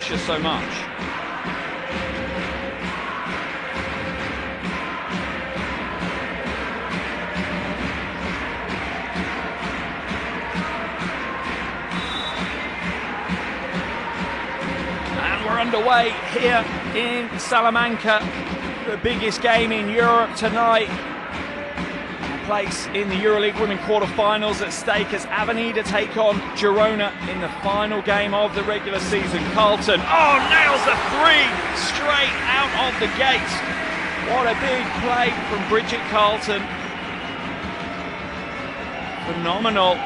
pressure so much. And we're underway here in Salamanca, the biggest game in Europe tonight. Place in the EuroLeague Women quarter-finals at stake as Avenida take on Girona in the final game of the regular season. Carlton, nails a three straight out of the gate. What a big play from Bridget Carlton. Phenomenal.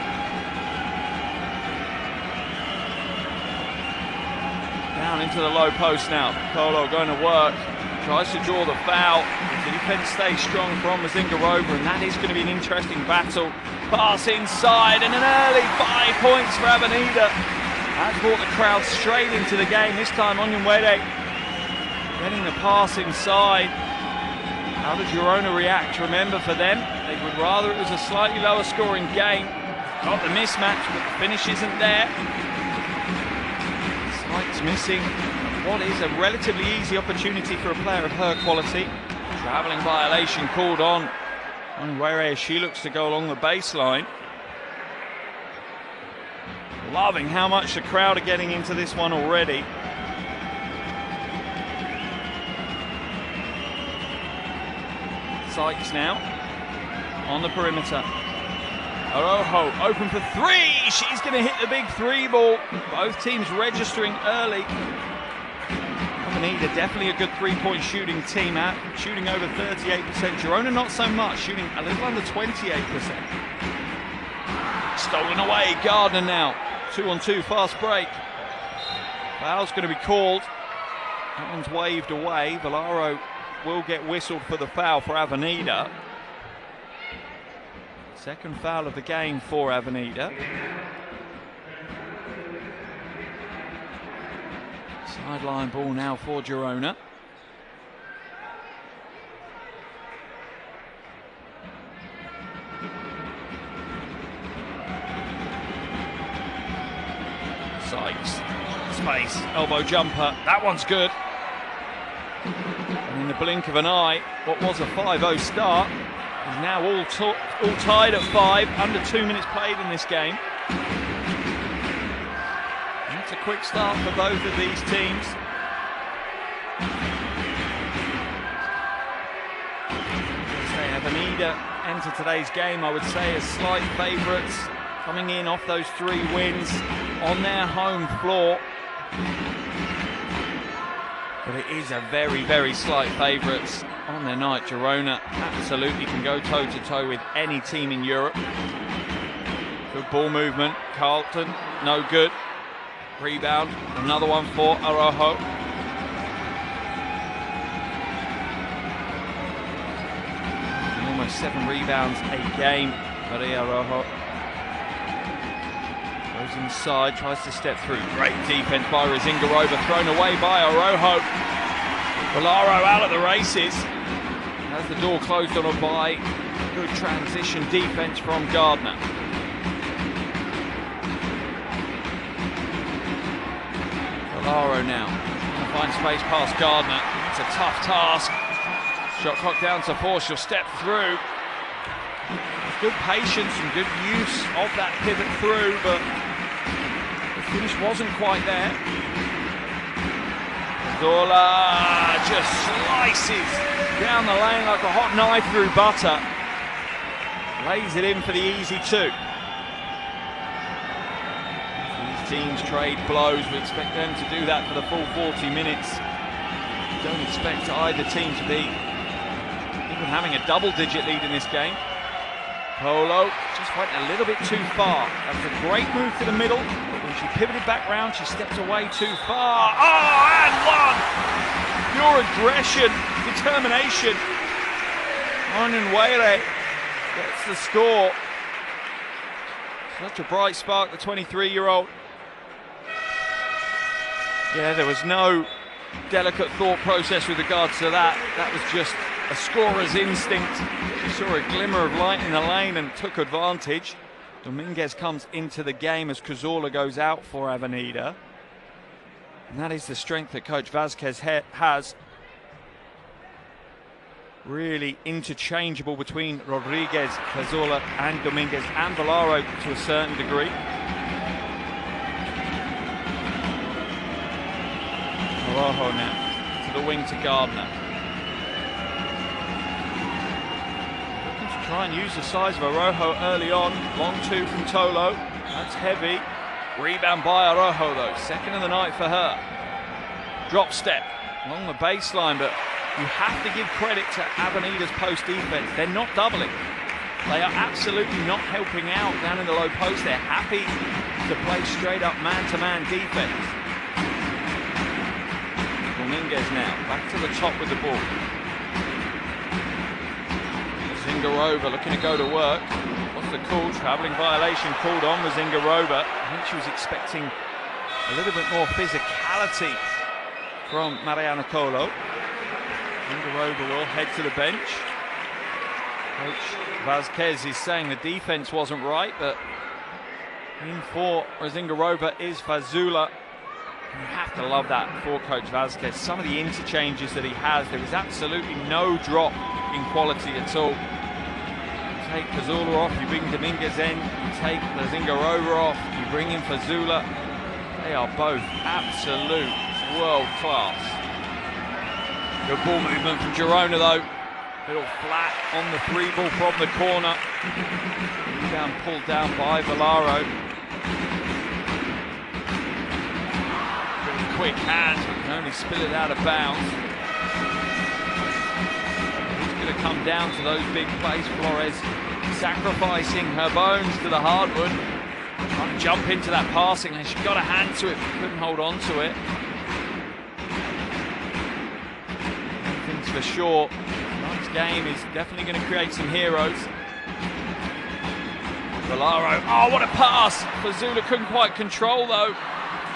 Down into the low post now. Polo going to work. Tries to draw the foul. The defence stays strong from Mazingarova, and that is going to be an interesting battle. Pass inside, and an early 5 points for Avenida. That brought the crowd straight into the game. This time, Onyenwere getting the pass inside. How did Girona react? Remember, for them, they would rather it was a slightly lower scoring game. Got the mismatch, but the finish isn't there. Sights missing. What is a relatively easy opportunity for a player of her quality. Travelling violation called on Onyenwere as she looks to go along the baseline. Loving how much the crowd are getting into this one already. Sykes now on the perimeter. Araujo open for three. She's going to hit the big three ball. Both teams registering early. Avenida definitely a good three-point shooting team, shooting over 38%. Girona not so much, shooting a little under 28%. Stolen away, Gardner now. 2-on-2, fast break. Foul's going to be called. That one's waved away. Valaro will get whistled for the foul for Avenida. Second foul of the game for Avenida. Sideline ball now for Girona. Sykes, space, elbow jumper, that one's good. And in the blink of an eye, what was a 5-0 start is now all tied at 5, under 2 minutes played in this game. It's a quick start for both of these teams. Avenida enter today's game, I would say, as slight favourites, coming in off those 3 wins on their home floor. But it is a very, very slight favourites on their night. Girona absolutely can go toe-to-toe with any team in Europe. Good ball movement. Carlton, no good. Rebound, another one for Araujo. Almost 7 rebounds a game for Araujo. Goes inside, tries to step through. Great defense by Mazingarova, thrown away by Araujo. Valaro out of the races. Has the door closed on a by. Good transition defense from Gardner. Valaro now, find space past Gardner. It's a tough task. Shot clock down to 4, she'll step through. Good patience and good use of that pivot through, but the finish wasn't quite there. Zola just slices down the lane like a hot knife through butter. Lays it in for the easy 2. Teams trade blows. We expect them to do that for the full 40 minutes. Don't expect either team to be even having a double-digit lead in this game. Polo just went a little bit too far. That was a great move to the middle, but when she pivoted back round, she stepped away too far. Oh, and one! Pure aggression, determination. Onyenwere gets the score. Such a bright spark, the 23-year-old. Yeah, there was no delicate thought process with regards to that. That was just a scorer's instinct. She saw a glimmer of light in the lane and took advantage. Dominguez comes into the game as Cazorla goes out for Avenida. And that is the strength that Coach Vázquez has. Really interchangeable between Rodriguez, Cazorla and Dominguez and Valaro to a certain degree. Araujo now to the wing to Gardner. Looking to try and use the size of Araujo early on. Long two from Tolo. That's heavy. Rebound by Araujo though. Second of the night for her. Drop step along the baseline, but you have to give credit to Avenida's post defense. They're not doubling. They are absolutely not helping out down in the low post. They're happy to play straight up man-to-man defense. Dominguez now back to the top with the ball. Zingarova looking to go to work. What's the call? Travelling violation called on Zingarova. I think she was expecting a little bit more physicality from Mariana Colo. Zingarova will head to the bench. Coach Vázquez is saying the defense wasn't right, but in for Zingarova is Fazula. You have to love that for Coach Vázquez. Some of the interchanges that he has, there is absolutely no drop in quality at all. You take Fazula off, you bring Dominguez in, you take Zingarova off, you bring in Fazula. They are both absolute world class. Good ball movement from Girona though. Little flat on the three ball from the corner. Rebound pulled down by Valaro. Pretty quick hands, but can only spill it out of bounds. It's going to come down to those big plays. Flores sacrificing her bones to the hardwood. Trying to jump into that passing lane. She got a hand to it, but couldn't hold on to it. For sure, tonight's game is definitely going to create some heroes. Valaro, oh what a pass! Fazula couldn't quite control though.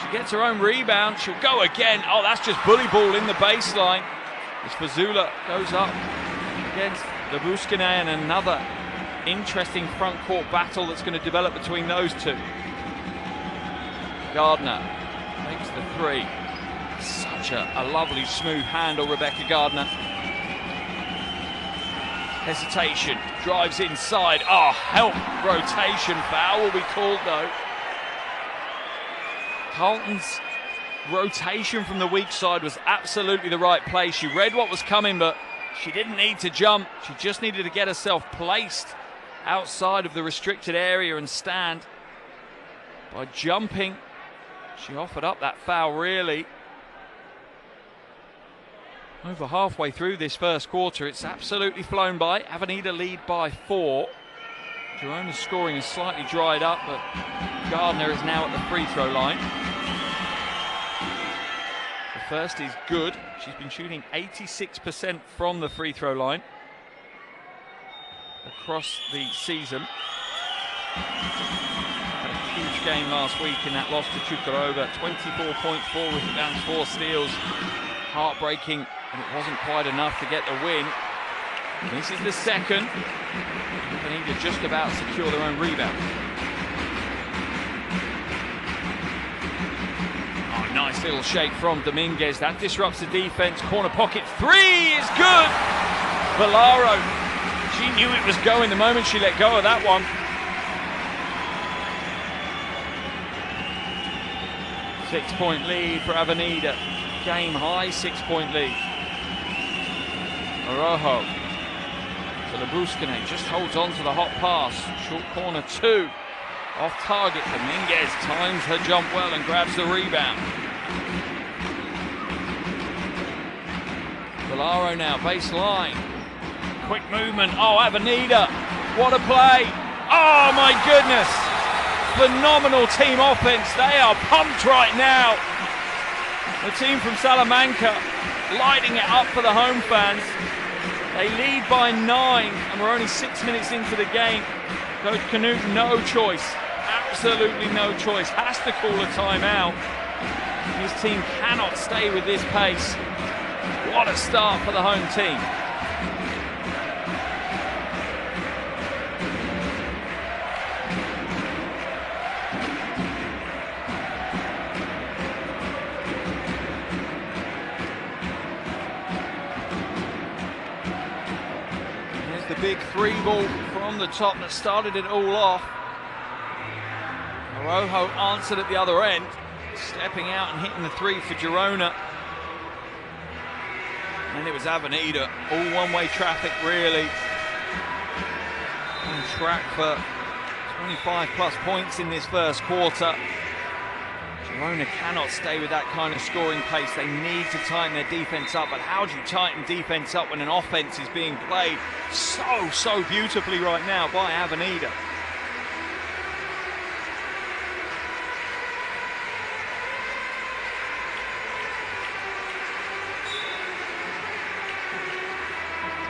She gets her own rebound, she'll go again. Oh, that's just bully ball in the baseline. As Fazula goes up against the Busquene, and another interesting front court battle that's going to develop between those two. Gardner makes the three. Such a lovely smooth handle, Rebecca Gardner. Hesitation, drives inside. Oh, help, rotation, foul will be called though. Carlton's rotation from the weak side was absolutely the right play. She read what was coming, but she didn't need to jump. She just needed to get herself placed outside of the restricted area and stand. By jumping, she offered up that foul really. Over halfway through this first quarter, it's absolutely flown by. Avenida lead by 4. Girona's scoring has slightly dried up, but Gardner is now at the free throw line. The first is good. She's been shooting 86% from the free throw line across the season. Had a huge game last week in that loss to Chukarova. 24 points, 4 rebounds, 4 steals. Heartbreaking, and it wasn't quite enough to get the win. This is the second. Avenida just about secure their own rebound. Oh, nice little shake from Dominguez. That disrupts the defense. Corner pocket three is good. Valaro, she knew it was going the moment she let go of that one. Six-point lead for Avenida. Game high 6-point lead. Araujo to Busquene, just holds on to the hot pass. Short corner 2, off target. Dominguez times her jump well and grabs the rebound. Valaro now, baseline. Quick movement, oh Avenida, what a play. Oh my goodness, phenomenal team offense. They are pumped right now. The team from Salamanca lighting it up for the home fans. They lead by 9 and we're only 6 minutes into the game. Coach Canute, no choice, absolutely no choice. Has to call a timeout. His team cannot stay with this pace. What a start for the home team. big three ball from the top that started it all off. Araujo answered at the other end, stepping out and hitting the three for Girona. And it was Avenida, all one-way traffic really. On track for 25 plus points in this first quarter. Girona cannot stay with that kind of scoring pace. They need to tighten their defense up, but how do you tighten defense up when an offense is being played so beautifully right now by Avenida?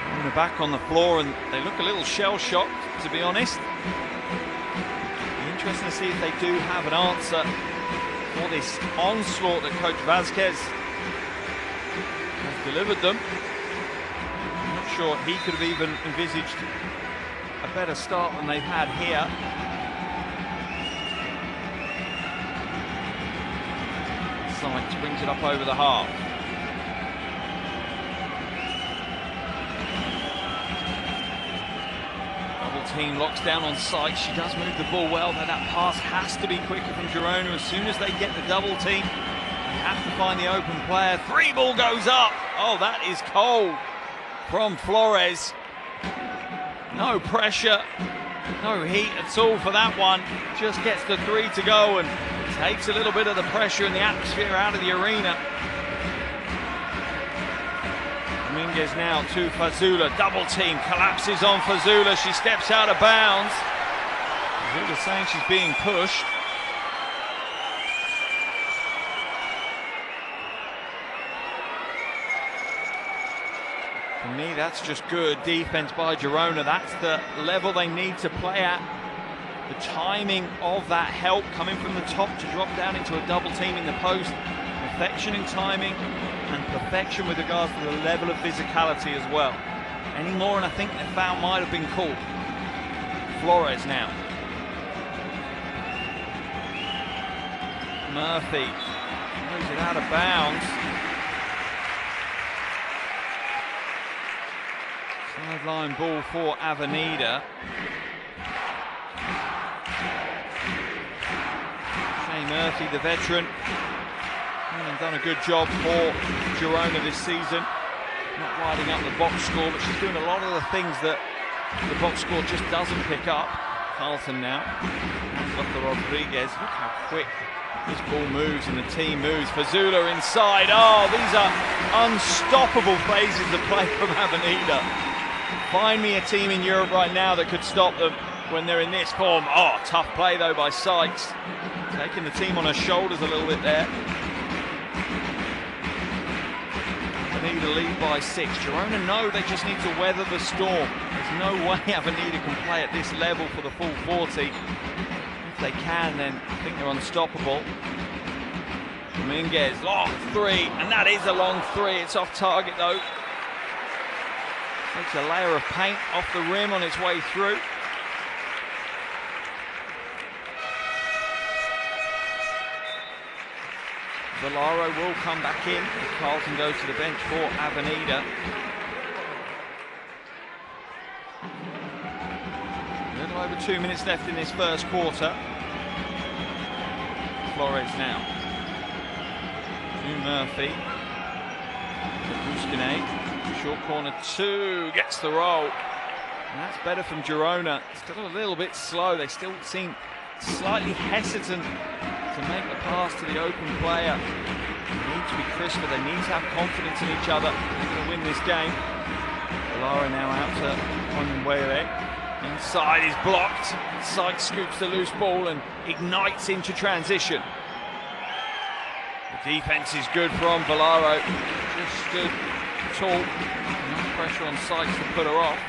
Girona back on the floor and they look a little shell-shocked, to be honest. Be interesting to see if they do have an answer for this onslaught that Coach Vazquez has delivered them. I'm not sure he could have even envisaged a better start than they've had here. Sykes brings it up over the half. Team locks down on Sykes. She does move the ball well, but that pass has to be quicker from Girona. As soon as they get the double team, they have to find the open player. Three ball goes up. Oh, that is cold from Flores. No pressure, no heat at all for that one. Just gets the three to go and takes a little bit of the pressure and the atmosphere out of the arena. Dominguez now to Fazula, double team, collapses on Fazula, she steps out of bounds. Fazula saying she's being pushed. For me, that's just good defense by Girona. That's the level they need to play at. The timing of that help coming from the top to drop down into a double team in the post. Perfection in timing and perfection with regards to the level of physicality as well. Any more and I think the foul might have been called. Flores now. Murphy moves it out of bounds. Sideline ball for Avenida. Shane Murphy, the veteran, and done a good job for Girona this season. Not lighting up the box score, but she's doing a lot of the things that the box score just doesn't pick up. Carlton now. Look Rodriguez. Look how quick this ball moves and the team moves. Fazula inside. Oh, these are unstoppable phases of play from Avenida. Find me a team in Europe right now that could stop them when they're in this form. Oh, tough play though by Sykes. Taking the team on her shoulders a little bit there. Avenida lead by 6. Girona know they just need to weather the storm. There's no way Avenida can play at this level for the full 40. If they can, then I think they're unstoppable. Dominguez, long three, and that is a long three. It's off target though. Takes a layer of paint off the rim on its way through. Valaro will come back in if Carlton goes to the bench for Avenida. A little over 2 minutes left in this first quarter. Flores now. To Murphy. Busquets. Short corner 2. Gets the roll. And that's better from Girona. Still a little bit slow. They still seem slightly hesitant to make the pass to the open player. They need to be crisper, they need to have confidence in each other. They're going to win this game. Valaro now out to Onwele. Inside is blocked. Sykes scoops the loose ball and ignites into transition. The defense is good from Valaro. Just stood tall. Enough pressure on Sykes to put her off.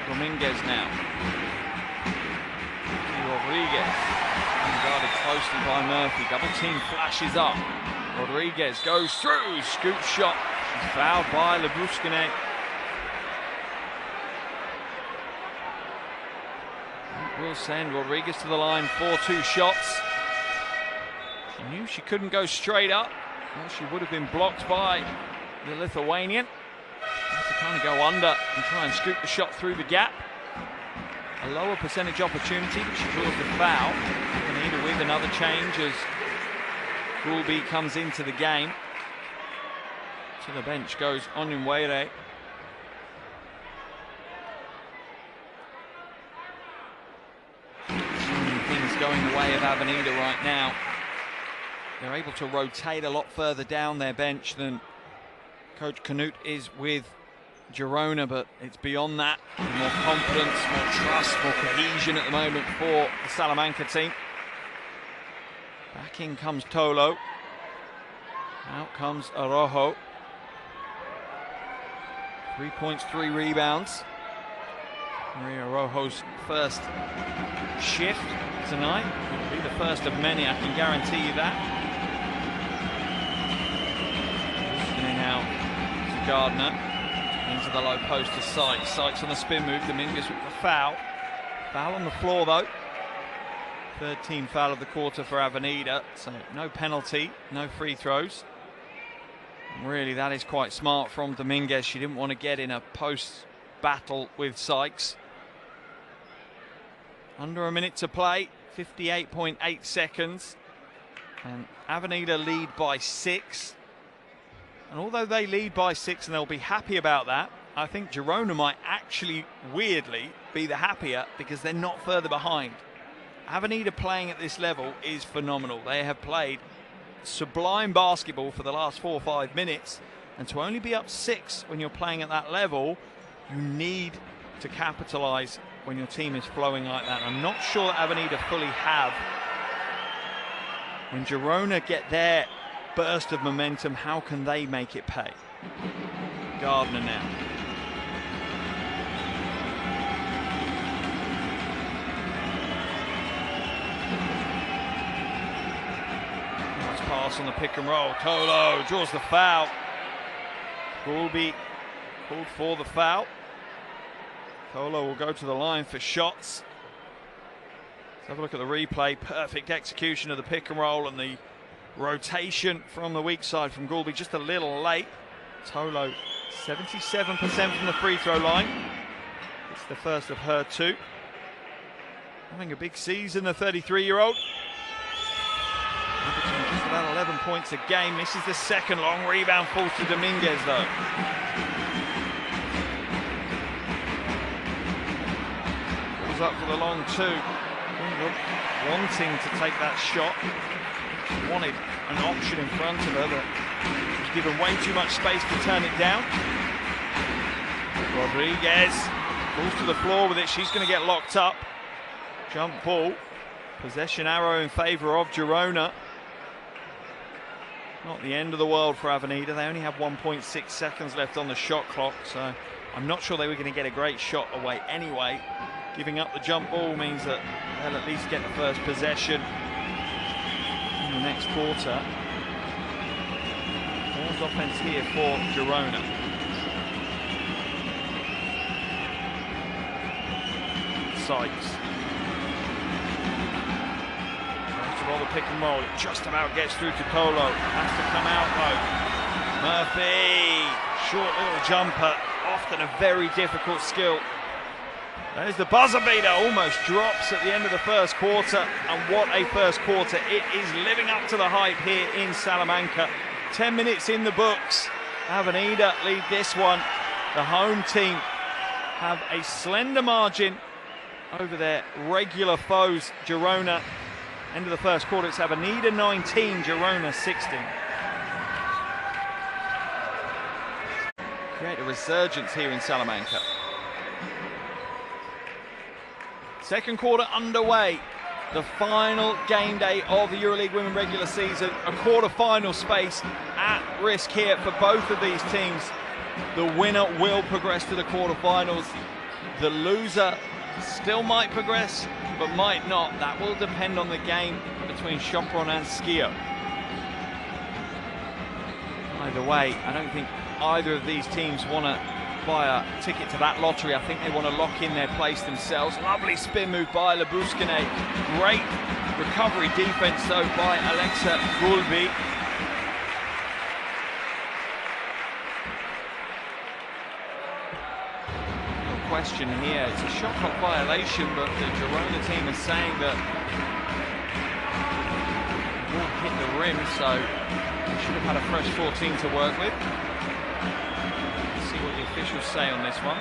Dominguez now. Rodriguez, guarded closely by Murphy. Double team flashes up. Rodriguez goes through. Scoop shot. She's fouled by Busquets. Will send Rodriguez to the line for 2 shots. She knew she couldn't go straight up. Well, she would have been blocked by the Lithuanian. trying to go under and try and scoop the shot through the gap. A lower percentage opportunity, but she draws the foul. Avenida with another change as Goulby comes into the game. To the bench goes Onyenwere. Things going the way of Avenida right now. They're able to rotate a lot further down their bench than Coach Canute is with Girona, but it's beyond that. More confidence, more trust, more cohesion at the moment for the Salamanca team. Back in comes Tolo. Out comes Araujo. 3 points, 3 rebounds. Maria Araujo's first shift tonight. It'll be the first of many, I can guarantee you that. Listening out to Gardner. Into the low post to Sykes. Sykes on the spin move. Dominguez with the foul. Foul on the floor though. Third team foul of the quarter for Avenida. So no penalty, no free throws. And really, that is quite smart from Dominguez. She didn't want to get in a post battle with Sykes. Under a minute to play. 58.8 seconds. And Avenida lead by 6. And although they lead by 6 and they'll be happy about that, I think Girona might actually, weirdly, be the happier because they're not further behind. Avenida playing at this level is phenomenal. They have played sublime basketball for the last 4 or 5 minutes, and to only be up 6 when you're playing at that level, you need to capitalise when your team is flowing like that. I'm not sure that Avenida fully have. When Girona get their burst of momentum, how can they make it pay? Gardner now. Nice pass on the pick and roll. Tolo draws the foul. Goulby called for the foul. Tolo will go to the line for shots. Let's have a look at the replay. Perfect execution of the pick and roll and the rotation from the weak side from Goulby, just a little late. Tolo 77% from the free throw line. It's the first of her 2. Having a big season, the 33-year-old. Averaging just about 11 points a game. This is the second long rebound, falls to Dominguez though. Goes up for the long 2. Wanting to take that shot. Wanted an option in front of her, but was given way too much space to turn it down. Rodriguez falls to the floor with it. She's going to get locked up. Jump ball. Possession arrow in favour of Girona. Not the end of the world for Avenida. They only have 1.6 seconds left on the shot clock, so I'm not sure they were going to get a great shot away anyway. Giving up the jump ball means that they'll at least get the first possession in the next quarter. Fourth offense here for Girona. Sykes. Tries to roll the pick and roll. It just about gets through to Tolo. Has to come out though. Murphy. Short little jumper. Often a very difficult skill. There's the buzzer beater, almost drops at the end of the first quarter, and what a first quarter. It is living up to the hype here in Salamanca. 10 minutes in the books. Avenida lead this one. The home team have a slender margin over their regular foes, Girona. End of the first quarter, it's Avenida 19, Girona 16. Create a resurgence here in Salamanca. Second quarter underway. The final game day of the EuroLeague Women regular season. A quarter-final space at risk here for both of these teams. The winner will progress to the quarterfinals. The loser still might progress, but might not. That will depend on the game between Sopron and Schio. Either way, I don't think either of these teams want to buy a ticket to that lottery. I think they want to lock in their place themselves. Lovely spin move by Labuskine. Great recovery defense though by Alexa Goulby. question here. It's a shot clock violation, but the Girona team is saying that the ball hit the rim, so they should have had a fresh 14 to work with. Let's see what the officials say on this one.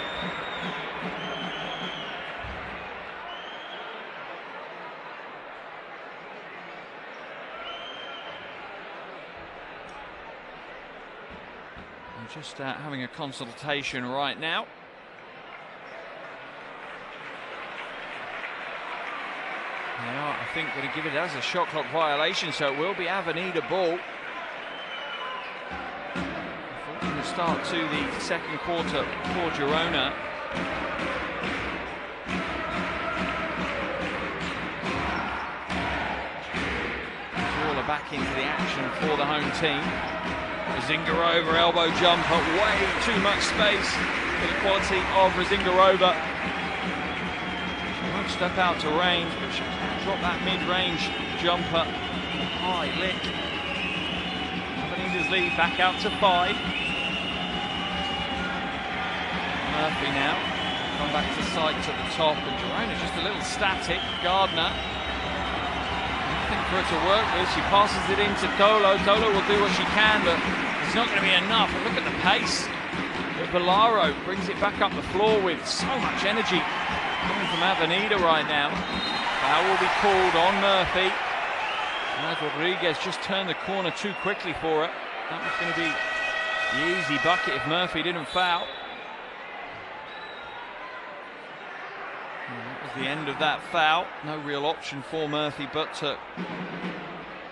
We're just having a consultation right now. They are, I think, going to give it as a shot clock violation, so it will be Avenida ball. Unfortunate start to the second quarter for Girona. Crawler back into the action for the home team. Zingarova elbow jumper, way too much space for the quality of Zingarova. She won't step out to range, but she can drop that mid-range jumper. High lick. Avenida's lead back out to 5. Murphy now. Come back to Sykes at the top, and Girona just a little static. Gardner. Nothing for her to work with. She passes it into Tolo. Tolo will do what she can, but it's not going to be enough. And look at the pace. Valaro brings it back up the floor with so much energy coming from Avenida right now. Foul will be called on Murphy. As Rodriguez just turned the corner too quickly for her. That was going to be the easy bucket if Murphy didn't foul. And that was the end of that foul. No real option for Murphy but to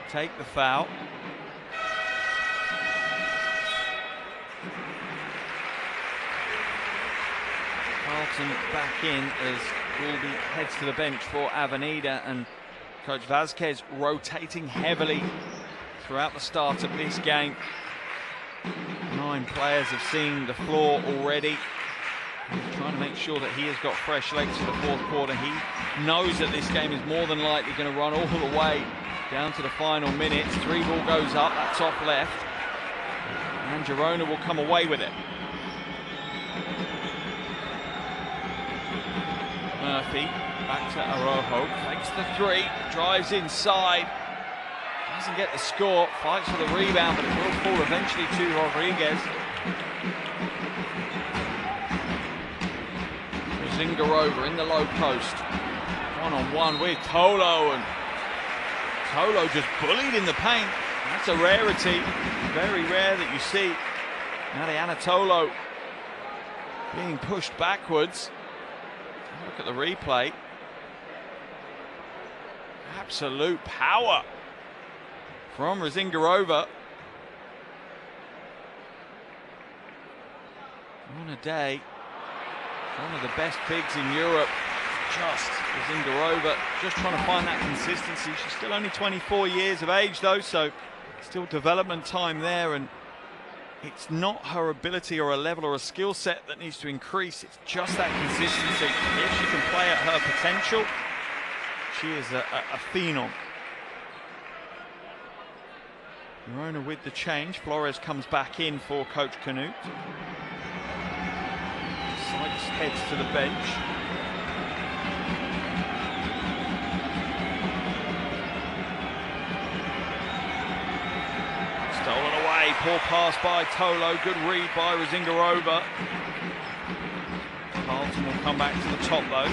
take the foul. Carlton back in as Goulby heads to the bench for Avenida, and Coach Vázquez rotating heavily throughout the start of this game. 9 players have seen the floor already. He's trying to make sure that he has got fresh legs for the fourth quarter. He knows that this game is more than likely going to run all the way down to the final minutes. 3 ball goes up, that's off left, and Girona will come away with it. Murphy back to Araujo, fakes the 3, drives inside, doesn't get the score, fights for the rebound, but it will fall eventually to Rodriguez. Zingarova in the low post, one-on-one with Tolo, and Tolo just bullied in the paint. That's a rarity, very rare that you see Mariana Tolo being pushed backwards. Look at the replay. Absolute power from Zingarova. On a day, one of the best bigs in Europe. Just Zingarova, just trying to find that consistency. She's still only 24 years of age though, so still development time there, and it's not her ability or a level or a skill set that needs to increase, it's just that consistency. If she can play at her potential, she is a phenom. Girona with the change. Flores comes back in for Coach Canute. Sykes heads to the bench. Stolen away, poor pass by Tolo, good read by Zingarova. Carlton will come back to the top though.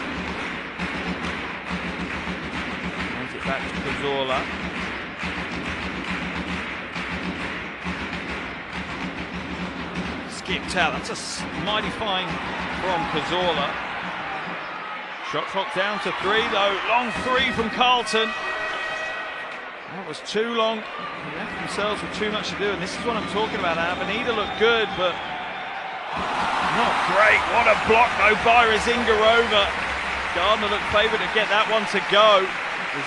Hands it back to Cazorla. Skipped out, that's a mighty find from Cazorla. Shot clock down to 3 though, long 3 from Carlton. That was too long. They left themselves with too much to do, and this is what I'm talking about. Avenida looked good, but not great. What a block though by Zingarova. Gardner looked favoured to get that one to go.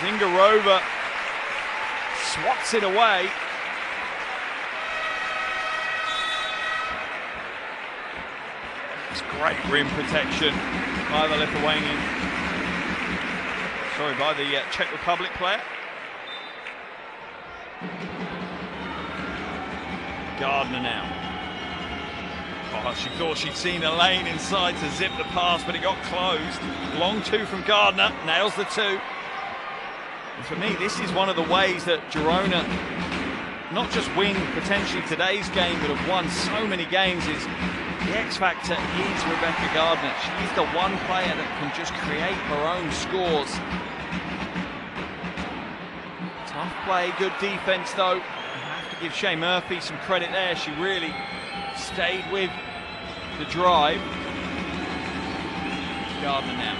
Zingarova swats it away. It's great rim protection by the Lithuanian. Sorry, by the Czech Republic player. Gardner now. Oh, she thought she'd seen a lane inside to zip the pass, but it got closed. Long two from Gardner, nails the two. And for me, this is one of the ways that Girona not just win potentially today's game, but have won so many games, is the X factor is Rebecca Gardner. She's the one player that can just create her own scores. Tough play, good defense though. You have to give Shea Murphy some credit there. She really stayed with the drive. Gardner now.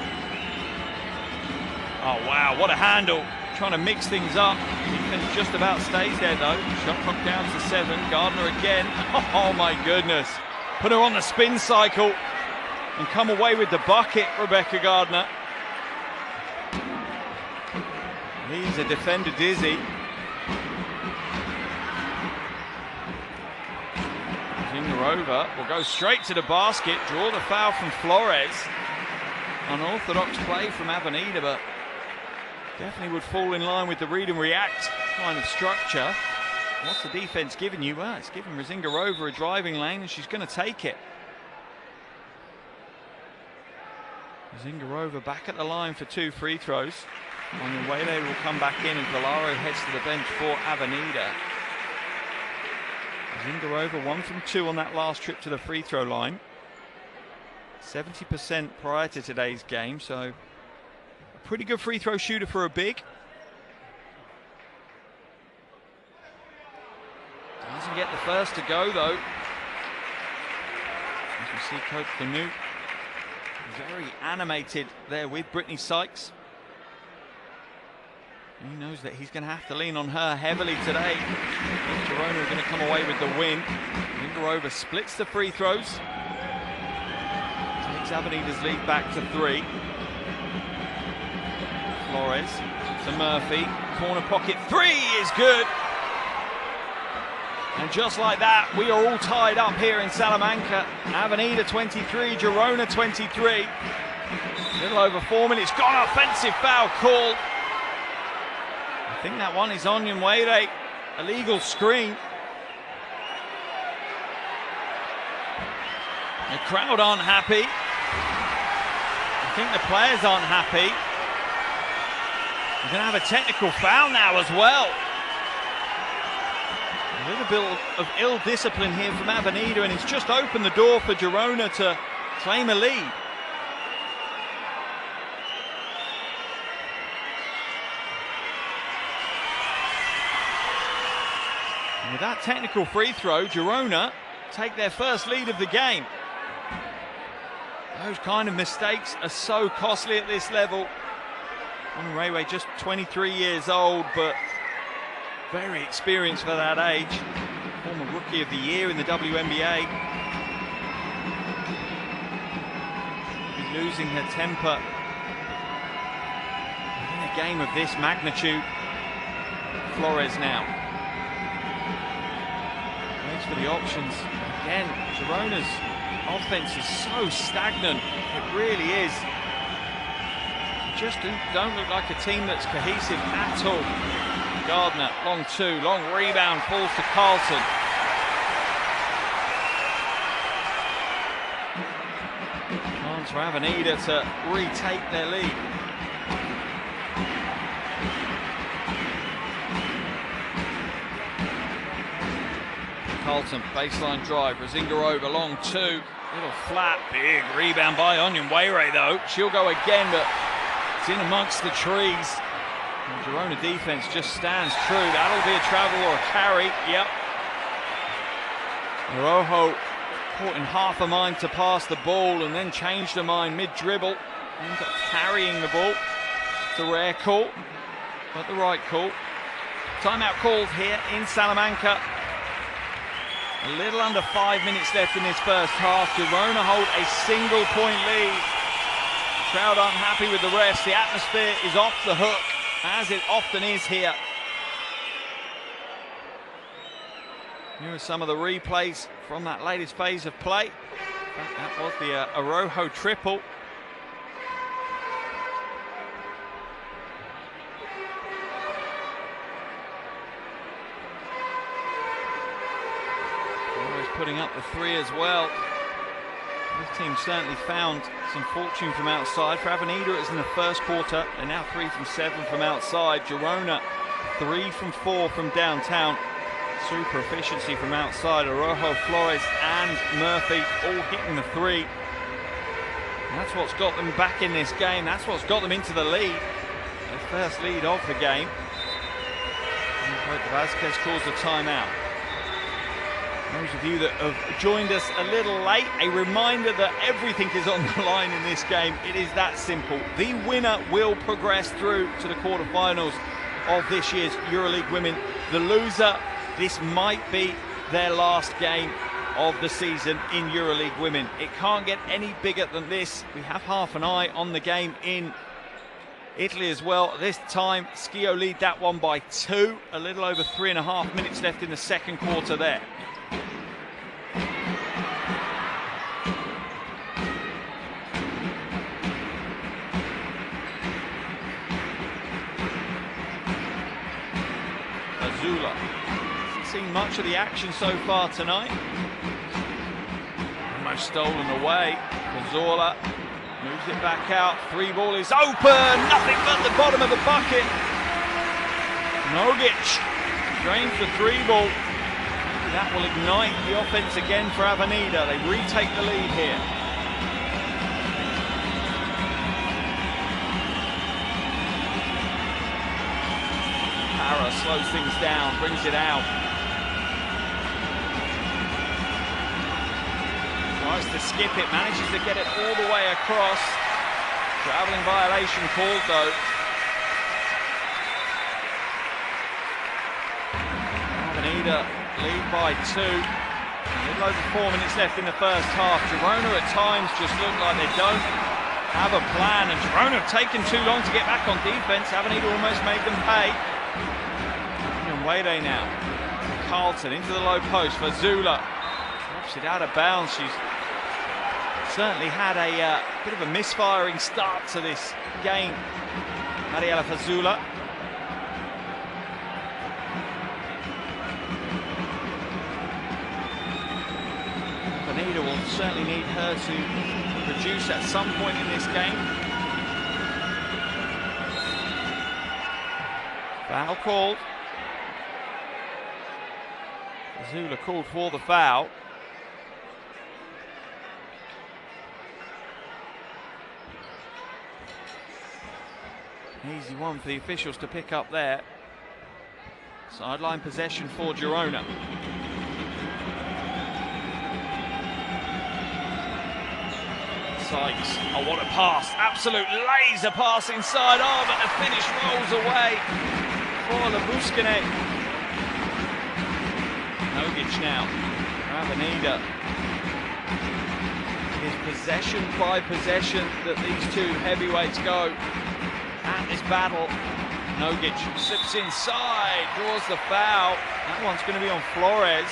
Oh wow, what a handle. Trying to mix things up. Defense just about stays there though. Shot clock down to 7. Gardner again. Oh my goodness. Put her on the spin cycle and come away with the bucket, Rebecca Gardner. Leaves a defender dizzy. Zingarova will go straight to the basket, draw the foul from Flores. Unorthodox play from Avenida, but definitely would fall in line with the read and react kind of structure. What's the defense giving you? Well, it's giving Zingarova a driving lane, and she's going to take it. Zingarova back at the line for 2 free throws. On the way they will come back in, and Valaro heads to the bench for Avenida. Zingarova 1 from 2 on that last trip to the free throw line. 70% prior to today's game, so a pretty good free throw shooter for a big. Doesn't get the first to go though. As we see Coach Canute very animated there with Brittany Sykes. He knows that he's going to have to lean on her heavily today. Girona are going to come away with the win. Zingarova splits the free throws. Takes Avenida's lead back to 3. Flores to Murphy. Corner pocket 3 is good. And just like that, we are all tied up here in Salamanca. Avenida 23, Girona 23. A little over 4 minutes gone. Offensive foul call. I think that one is on Yunwere. Illegal screen. The crowd aren't happy. I think the players aren't happy. We're going to have a technical foul now as well. A little bit of ill discipline here from Avenida, and it's just opened the door for Girona to claim a lead. And with that technical free throw, Girona take their first lead of the game. Those kind of mistakes are so costly at this level. Rayway just 23 years old, but very experienced for that age. Former Rookie of the Year in the WNBA. Losing her temper in a game of this magnitude. Flores now. Waits for the options. Again, Girona's offense is so stagnant. It really is. Just don't look like a team that's cohesive at all. Gardner, long 2, long rebound, falls to Carlton. Chance for Avenida to retake their lead. Carlton, baseline drive, Zingarova, long 2, little flat, big rebound by Onyenwere though. She'll go again, but it's in amongst the trees. The Girona defense just stands true. That'll be a travel or a carry. Yep. Rojo caught in half a mind to pass the ball and then changed her mind mid-dribble. Ends up carrying the ball. It's a rare call, but the right call. Timeout called here in Salamanca. A little under 5 minutes left in this first half. Girona hold a single-point lead. Crowd aren't happy with the rest. The atmosphere is off the hook, as it often is here. Here are some of the replays from that latest phase of play. That was the Arojo triple. Flores putting up the 3 as well. This team certainly found some fortune from outside. For Avenida, it was in the first quarter. They're now 3 from 7 from outside. Girona, 3 from 4 from downtown. Super efficiency from outside. Araujo, Flores and Murphy all hitting the 3. And that's what's got them back in this game. That's what's got them into the lead. Their first lead of the game. And Vasquez calls the timeout. Those of you that have joined us a little late, a reminder that everything is on the line in this game. It is that simple. The winner will progress through to the quarterfinals of this year's EuroLeague Women. The loser, this might be their last game of the season in EuroLeague Women. It can't get any bigger than this. We have half an eye on the game in Italy as well. This time, Schio lead that one by 2. A little over 3.5 minutes left in the second quarter there. Azula hasn't seen much of the action so far tonight. Almost stolen away. Azula moves it back out. 3 ball is open. Nothing but the bottom of the bucket. Nogic drains the 3 ball. That will ignite the offense again for Avenida. They retake the lead here. Para slows things down, brings it out. Tries to skip it, manages to get it all the way across. Traveling violation called though. Avenida lead by 2. A little over 4 minutes left in the first half. Girona at times just look like they don't have a plan, and Girona have taken too long to get back on defense. Avenida almost made them pay. And Wade now. Carlton into the low post for Zula. Drops it out of bounds. She's certainly had a bit of a misfiring start to this game. Mariela Fazula. Avenida will certainly need her to produce at some point in this game. Foul called. Azula called for the foul. Easy one for the officials to pick up there. Sideline possession for Girona. Sykes, oh what a pass, absolute laser pass inside, oh but the finish rolls away for Labuscane. Nogic now, Avenida. It is possession by possession that these two heavyweights go at this battle. Nogic slips inside, draws the foul. That one's going to be on Flores.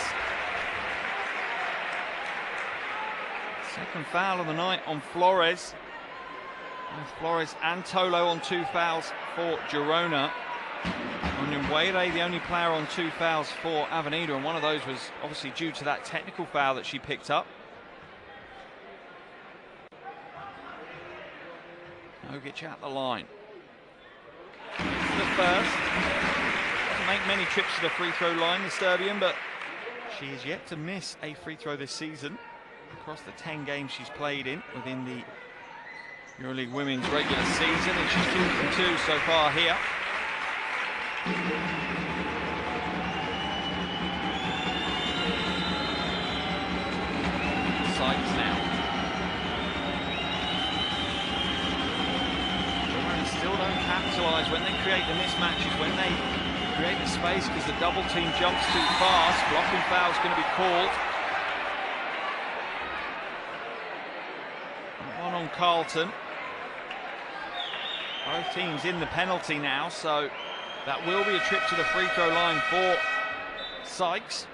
Second foul of the night on Flores. Both Flores and Tolo on 2 fouls for Girona. And Wade, the only player on 2 fouls for Avenida, and one of those was obviously due to that technical foul that she picked up. Nogic at the line. The first. Doesn't make many trips to the free throw line, the Serbian, but she is yet to miss a free throw this season across the 10 games she's played in within the EuroLeague Women's regular season, and she's 2 from 2 so far here. Sykes now. Still don't capitalise when they create the mismatches, when they create the space, because the double team jumps too fast. Blocking foul's going to be called. One on Carlton. Both teams in the penalty now, so that will be a trip to the free throw line for Sykes.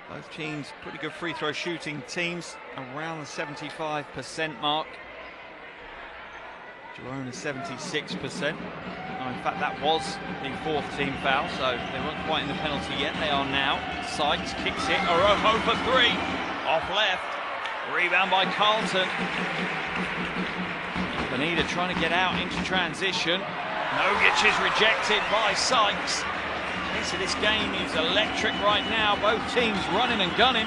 Both teams pretty good free throw shooting teams, around the 75% mark. Girona 76%. In fact, that was the fourth team foul, so they weren't quite in the penalty yet. They are now. Sykes kicks it. Araujo for three. Off left. Rebound by Carlton. Avenida trying to get out into transition. Nogic is rejected by Sykes. So this game is electric right now. Both teams running and gunning.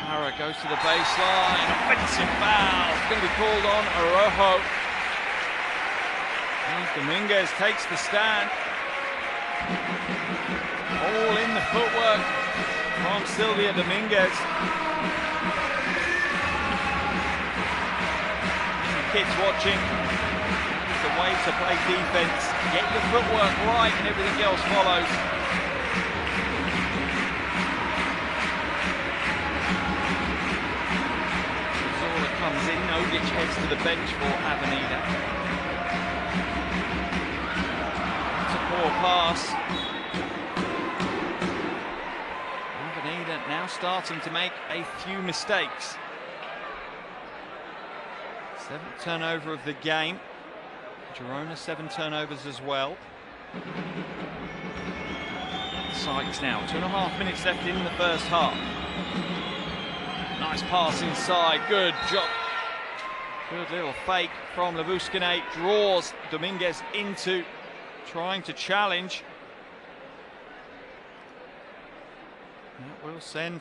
Para goes to the baseline. Offensive foul. It's going to be called on Araujo. Dominguez takes the stand. All in the footwork from Silvia Dominguez. Kids watching. It's a way to play defense. Get your footwork right and everything else follows. Zola comes in. Nogic heads to the bench for Avenida. Poor pass. Avenida now starting to make a few mistakes. Seventh turnover of the game. Girona 7 turnovers as well. Sykes now, 2.5 minutes left in the first half. Nice pass inside, good job. Good little fake from Lavuskine, draws Dominguez into trying to challenge. That will send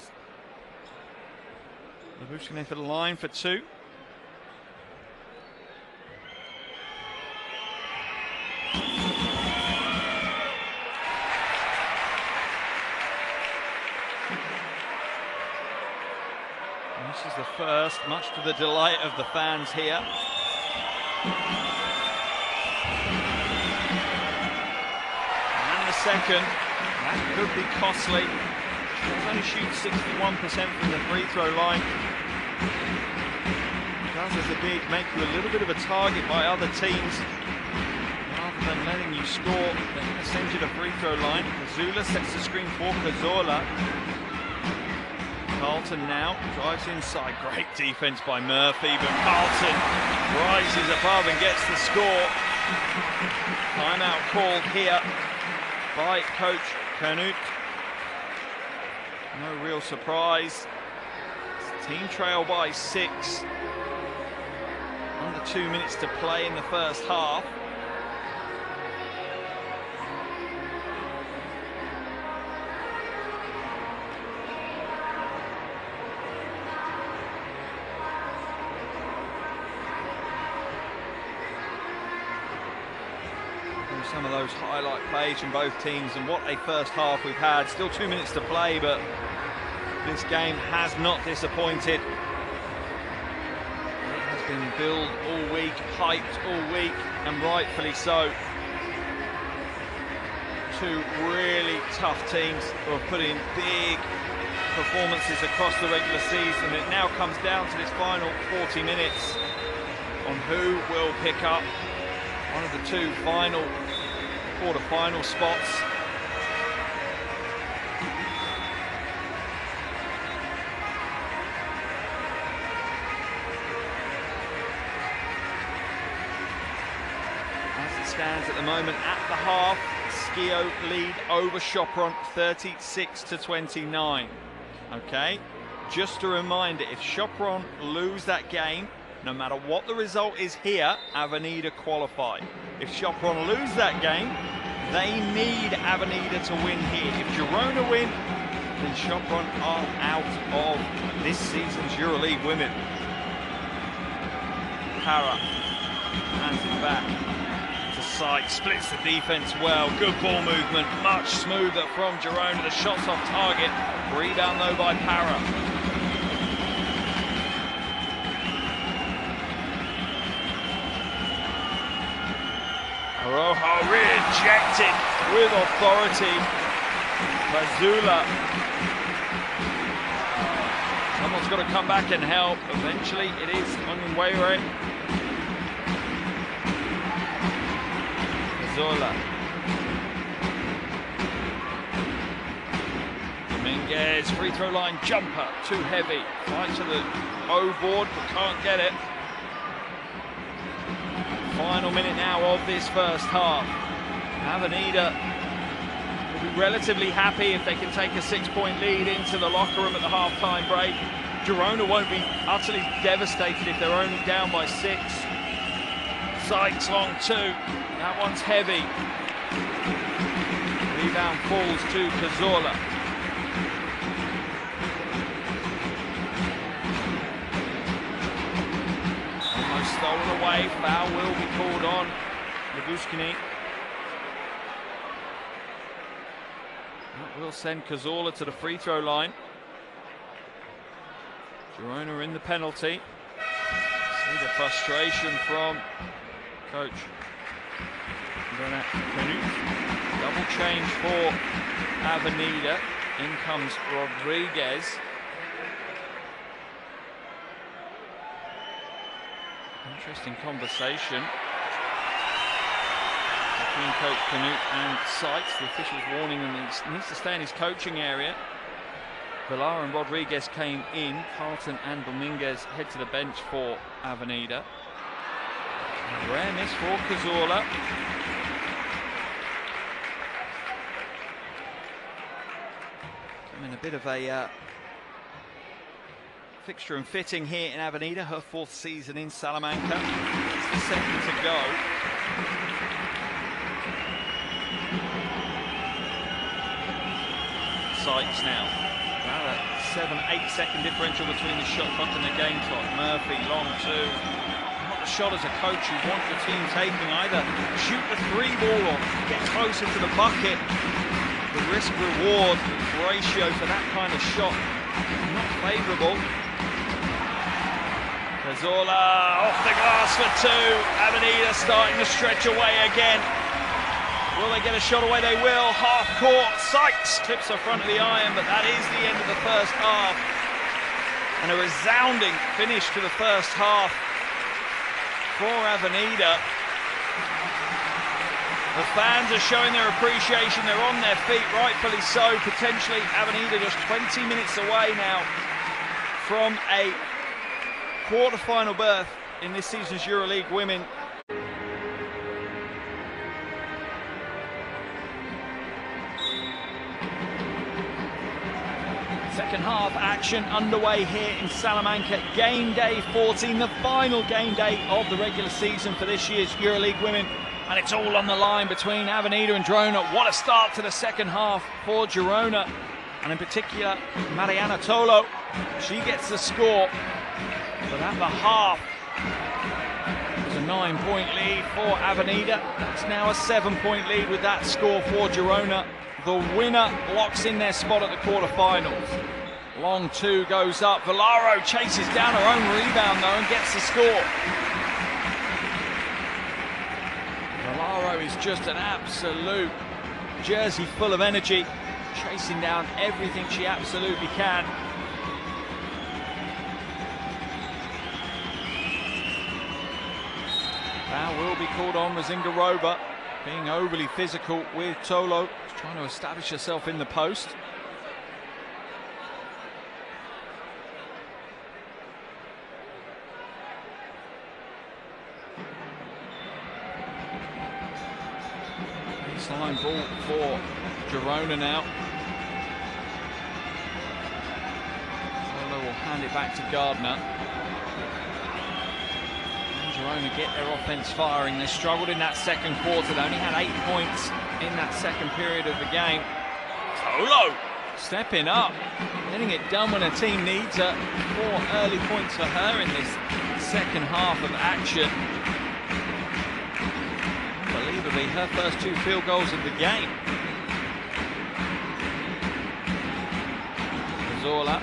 Lavuskine for the line for two. And this is the first, much to the delight of the fans here. Second, that could be costly. He's only shoots 61% from the free throw line. It does, as a big, make you a little bit of a target by other teams. Rather than letting you score, they're going to send you to the free throw line. Zula sets the screen for Cazorla. Carlton now drives inside. Great defense by Murphy, but Carlton rises above and gets the score. Timeout called here by Coach Canute. No real surprise. Team trail by 6. Under 2 minutes to play in the first half. Some of those highlight plays from both teams and what a first half we've had. Still 2 minutes to play, but this game has not disappointed. It has been billed all week, hyped all week, and rightfully so. Two really tough teams who have put in big performances across the regular season. It now comes down to this final 40 minutes on who will pick up one of the two final quarter-final spots. As it stands at the moment at the half, Skio lead over Sopron 36-29. Okay, just a reminder, if Sopron lose that game, no matter what the result is here, Avenida qualify. If Sopron lose that game, they need Avenida to win here. If Girona win, then Sopron are out of this season's EuroLeague women. Para hands it back to Sykes, splits the defense well. Good ball movement, much smoother from Girona. The shot's off target. Rebound though by Para. Araujo rejected with authority. Mazula. Someone's got to come back and help. Eventually it is Onyenwere. Zola. Dominguez, free throw line jumper, too heavy. Right to the O board, but can't get it. final minute now of this first half. Avenida will be relatively happy if they can take a 6-point lead into the locker room at the half-time break. Girona won't be utterly devastated if they're only down by 6. Sykes long 2. That one's heavy. Rebound falls to Cazorla. Almost stolen away. Foul will be called on Labuskini. That will send Cazorla to the free throw line. Girona in the penalty. See the frustration from coach. Double change for Avenida. In comes Rodriguez. Interesting conversation between Coach Canute and Sykes. The officials warning him that he needs to stay in his coaching area. Villar and Rodriguez came in. Carlton and Dominguez head to the bench for Avenida. A rare miss for Cazorla. In a bit of a fixture and fitting here in Avenida, her 4th season in Salamanca. It's the second to go. Sykes now. About a 7-8 second differential between the shot clock and the game clock. Murphy, long 2. Not the shot as a coach you want your team taking either. Shoot the 3 ball or get closer to the bucket. The risk-reward ratio for that kind of shot not favourable. Cazorla off the glass for 2. Avenida starting to stretch away again. Will they get a shot away? They will. Half court. Sykes tips the front of the iron, but that is the end of the first half. And a resounding finish to the first half for Avenida. The fans are showing their appreciation. They're on their feet, rightfully so. Potentially Avenida just 20 minutes away now from a quarter-final berth in this season's EuroLeague Women. Second half action underway here in Salamanca. Game day 14, the final game day of the regular season for this year's EuroLeague Women. And it's all on the line between Avenida and Girona. What a start to the second half for Girona. And in particular, Mariana Tolo. She gets the score. But at the half, it was a 9-point lead for Avenida. It's now a 7-point lead with that score for Girona. The winner locks in their spot at the quarterfinals. Long 2 goes up. Villaro chases down her own rebound though and gets the score. Villaro is just an absolute jersey full of energy, chasing down everything she absolutely can. Foul will be called on Mazingarova, being overly physical with Tolo. She's trying to establish herself in the post. Baseline ball for Girona now. Tolo will hand it back to Gardner. Girona get their offense firing. They struggled in that second quarter. They only had 8 points in that second period of the game. Tolo stepping up, getting it done when a team needs her. 4 early points for her in this second half of action. Unbelievably, her first 2 field goals of the game. Cazorla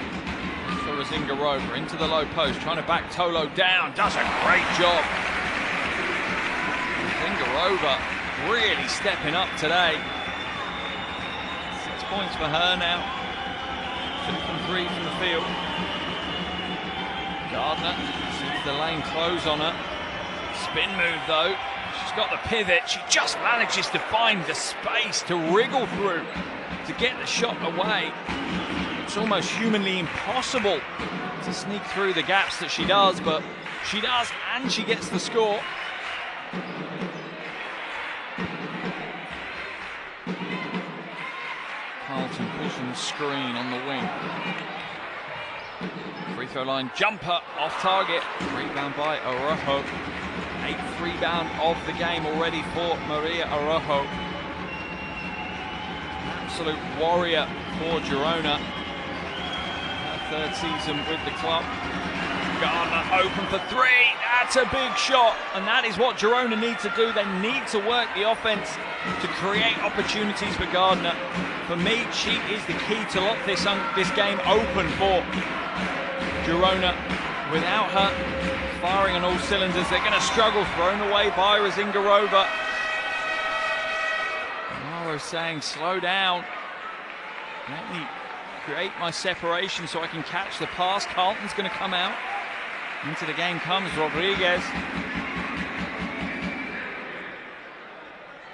for Mazingarova into the low post, trying to back Tolo down. Does a great job. Mazingarova really stepping up today. 6 points for her now. 2 from 3 from the field. Gardner sees the lane close on her. Spin move though. She's got the pivot. She just manages to find the space to wriggle through to get the shot away. It's almost humanly impossible to sneak through the gaps that she does, but she does, and she gets the score. screen on the wing. Free throw line jumper off target. Rebound by Araujo. 8th rebound of the game already for Maria Araujo. Absolute warrior for Girona. Her 3rd season with the club. Gardner open for 3. That's a big shot. And that is what Girona need to do. They need to work the offense to create opportunities for Gardner. For me, she is the key to lock this game open for Girona. Without her firing on all cylinders, they're going to struggle. Thrown away by Zingarova. Maro saying, slow down. Let me create my separation so I can catch the pass. Carlton's going to come out. Into the game comes Rodriguez.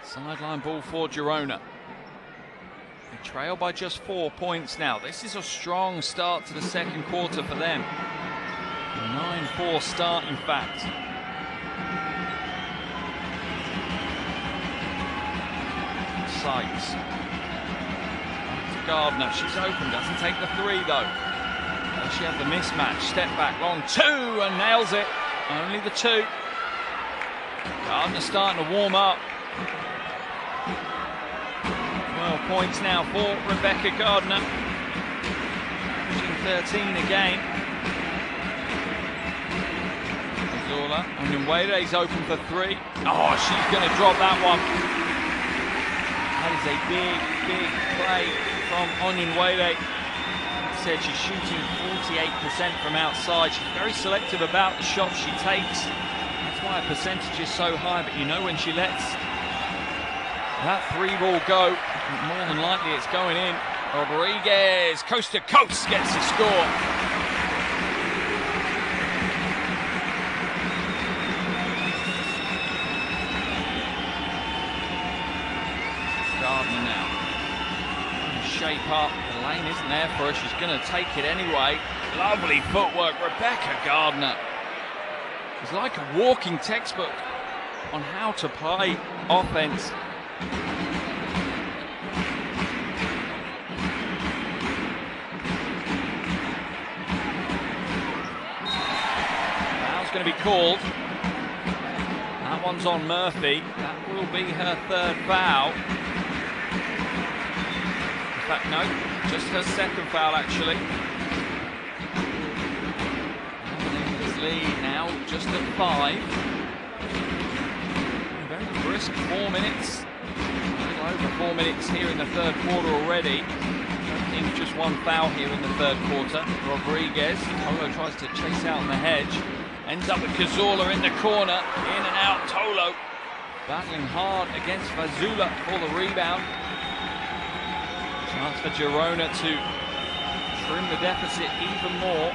Sideline ball for Girona. They trail by just 4 points now. This is a strong start to the 2nd quarter for them. A 9-4 start, in fact. Sykes. Back to Gardner. She's open. Doesn't take the 3, though. Does she have the mismatch? Step back, long 2, and nails it. Only the 2. Gardner starting to warm up. 12 points now for Rebecca Gardner. 13 a game. Zola, and Nwaide's open for 3. Oh, she's going to drop that one. That is a big play from Nwaide. Said she's shooting 48% from outside. She's very selective about the shots she takes. That's why her percentage is so high, but you know when she lets that 3-ball go, more than likely it's going in. Rodriguez, coast to coast, gets the score. Gardner now. Shape up. The lane isn't there for her. She's going to take it anyway. Lovely footwork. Rebecca Gardner is like a walking textbook on how to play offense. Foul's going to be called. That one's on Murphy. That will be her 3rd foul. In fact, no, just her 2nd foul, actually. His lead now just at 5. Very brisk 4 minutes. A little over 4 minutes here in the 3rd quarter already. In just 1 foul here in the 3rd quarter. Rodriguez, Tolo tries to chase out on the hedge. Ends up with Cazorla in the corner. In and out, Tolo battling hard against Fazula for the rebound. Chance for Girona to trim the deficit even more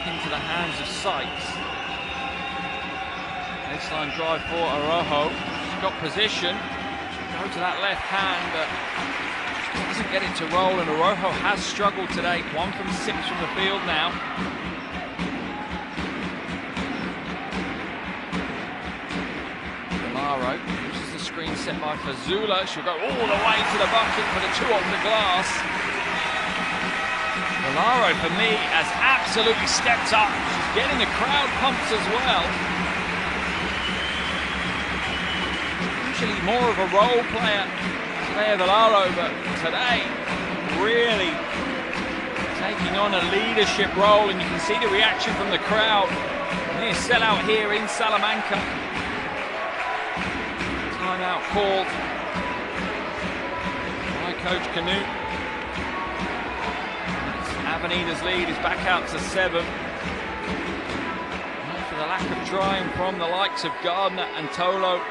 into the hands of Sykes. Baseline drive for Araujo. She's got position. She'll go to that left hand, but doesn't get it to roll, and Araujo has struggled today. 1 from 6 from the field now. Maro uses the screen set by Fazula. She'll go all the way to the bucket for the 2 off the glass. Valaro, for me, has absolutely stepped up. She's getting the crowd pumps as well. Usually more of a role player, Valaro, but today really taking on a leadership role, and you can see the reaction from the crowd. Near sellout here in Salamanca. Timeout called by Coach Canute. Avenida's lead is back out to 7. After the lack of trying from the likes of Gardner and Tolo,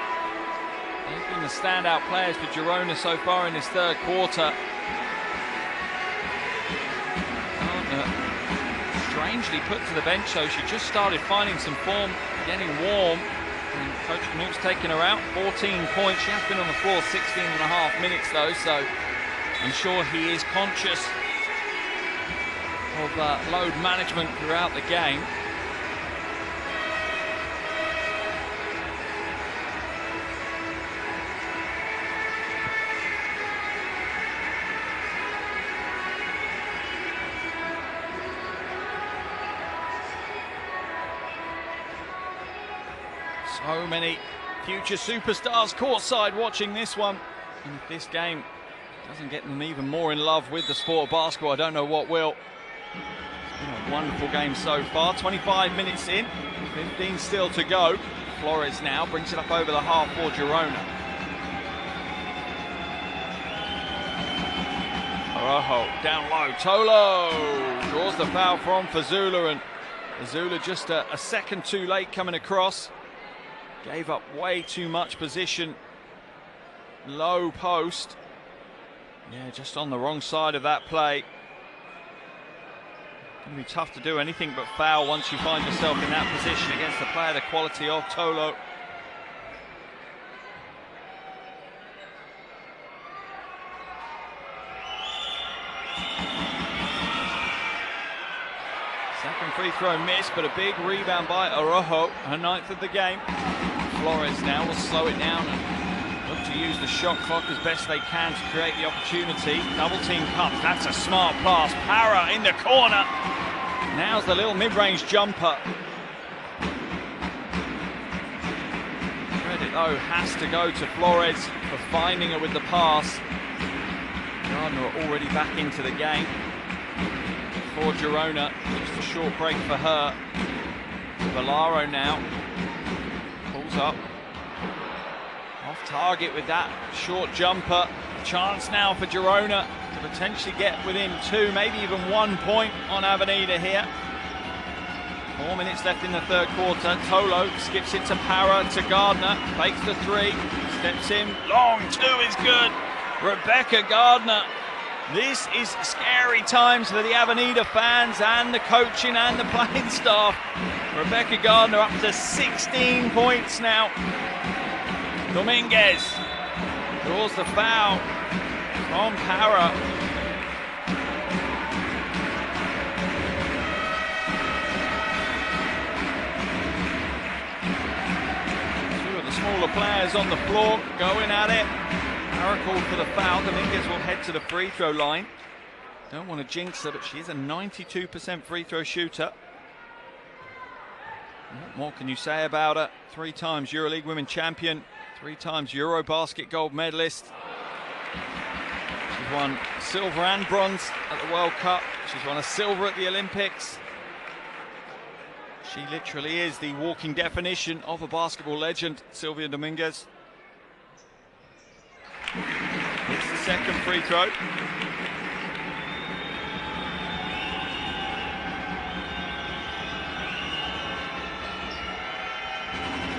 they've been the standout players for Girona so far in this 3rd quarter. Gardner strangely put to the bench, though. She just started finding some form, getting warm. And Coach Canute's taken her out. 14 points. She has been on the floor 16.5 minutes, though, so I'm sure he is conscious of load management throughout the game. So many future superstars courtside watching this one. And if this game doesn't get them even more in love with the sport of basketball, I don't know what will. It's been a wonderful game so far. 25 minutes in, 15 still to go. Flores now brings it up over the half for Girona. Araujo down low, Tolo draws the foul from Fazula, and Fazula just a second too late coming across. Gave up way too much position. Low post. Yeah, just on the wrong side of that play. Going to be tough to do anything but foul once you find yourself in that position against a player the quality of Tolo. Second free throw missed, but a big rebound by Araujo, her 9th of the game. Flores now will slow it down and look to use the shot clock as best they can to create the opportunity. Double team cut, that's a smart pass. Para in the corner. Now's the little mid-range jumper. Credit though has to go to Flores for finding her with the pass. Gardner already back into the game for Girona. Just a short break for her. Valaro now pulls up. Off target with that short jumper. Chance now for Girona to potentially get within 2, maybe even 1 point on Avenida here. 4 minutes left in the third quarter. Tolo skips it to Para, to Gardner. Fakes the 3, steps in. Long 2 is good. Rebecca Gardner. This is scary times for the Avenida fans and the coaching and the playing staff. Rebecca Gardner up to 16 points now. Dominguez draws the foul from Para. Two of the smaller players on the floor going at it. Para called for the foul. Dominguez will head to the free throw line. Don't want to jinx her, but she is a 92% free throw shooter. What more can you say about her? 3 times EuroLeague Women Champion, 3 times Eurobasket gold medalist. She's won silver and bronze at the World Cup. She's won a silver at the Olympics. She literally is the walking definition of a basketball legend, Silvia Dominguez. It's the second free throw.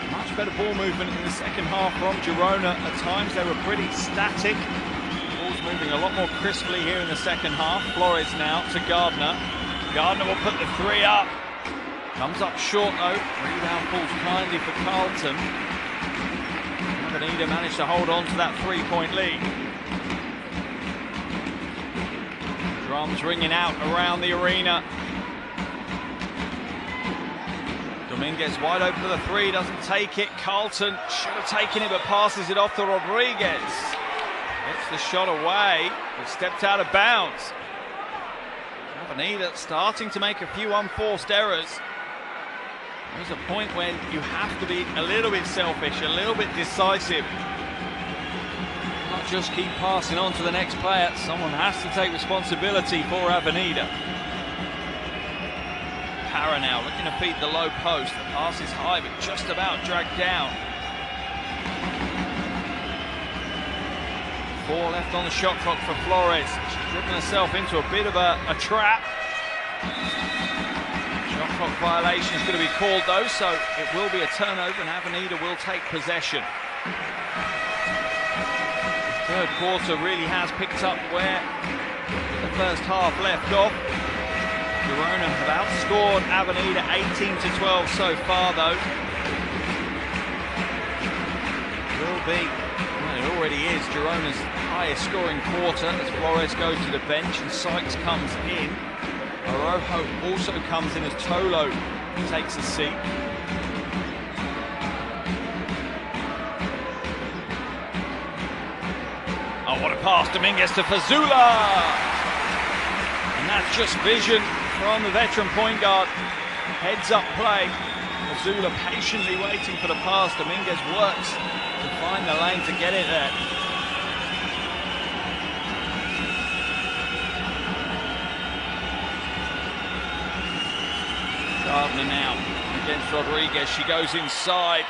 Much better ball movement in the second half from Girona. At times they were pretty static. The ball's moving a lot more crisply here in the second half. Flores now to Gardner. Gardner will put the 3 up. Comes up short though. Rebound falls kindly for Carlton. Avenida managed to hold on to that 3-point lead. Drums ringing out around the arena. Dominguez wide open for the 3, doesn't take it. Carlton should have taken it, but passes it off to Rodriguez. Gets the shot away, but stepped out of bounds. Avenida starting to make a few unforced errors. There's a point when you have to be a little bit selfish, a little bit decisive. Not just keep passing on to the next player. Someone has to take responsibility for Avenida. Para now looking to feed the low post. The pass is high, but just about dragged down. 4 left on the shot clock for Flores. She's driven herself into a bit of a trap. Shot clock violation is going to be called though, so it will be a turnover and Avenida will take possession. The third quarter really has picked up where the first half left off. Girona have outscored Avenida 18-12 so far though. Will be, well it already is, Girona's highest scoring quarter as Flores goes to the bench and Sykes comes in. Araujo also comes in as Tolo takes a seat. Oh, what a pass, Dominguez to Fazula! And that's just vision from the veteran point guard. Heads up play as Fazula patiently waiting for the pass. Dominguez works to find the lane to get it there. Gardner now against Rodriguez. She goes inside.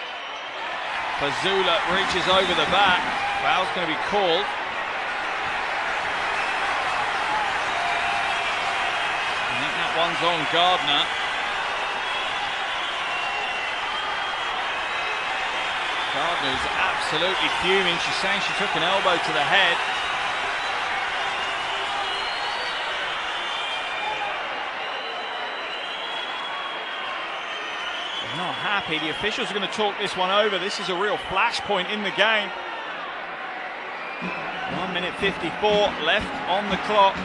Fazula reaches over the back. Foul's going to be called. I think that one's on Gardner. Gardner's absolutely fuming. She's saying she took an elbow to the head. Not happy. The officials are going to talk this one over. This is a real flashpoint in the game. 1 minute 54 left on the clock.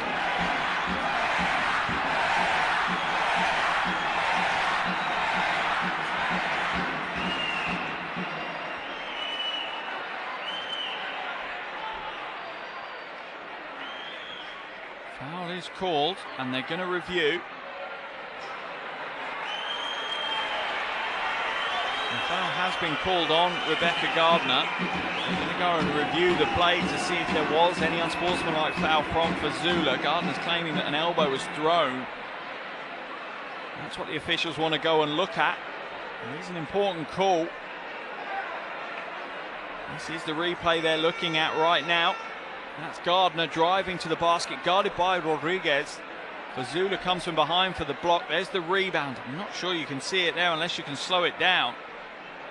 Foul is called and they're going to review. The foul has been called on Rebecca Gardner. They're going to go and review the play to see if there was any unsportsmanlike foul from Fazula. Gardner's claiming that an elbow was thrown. That's what the officials want to go and look at. It is an important call. This is the replay they're looking at right now. That's Gardner driving to the basket, guarded by Rodriguez. Fazula comes from behind for the block. There's the rebound. I'm not sure you can see it there unless you can slow it down.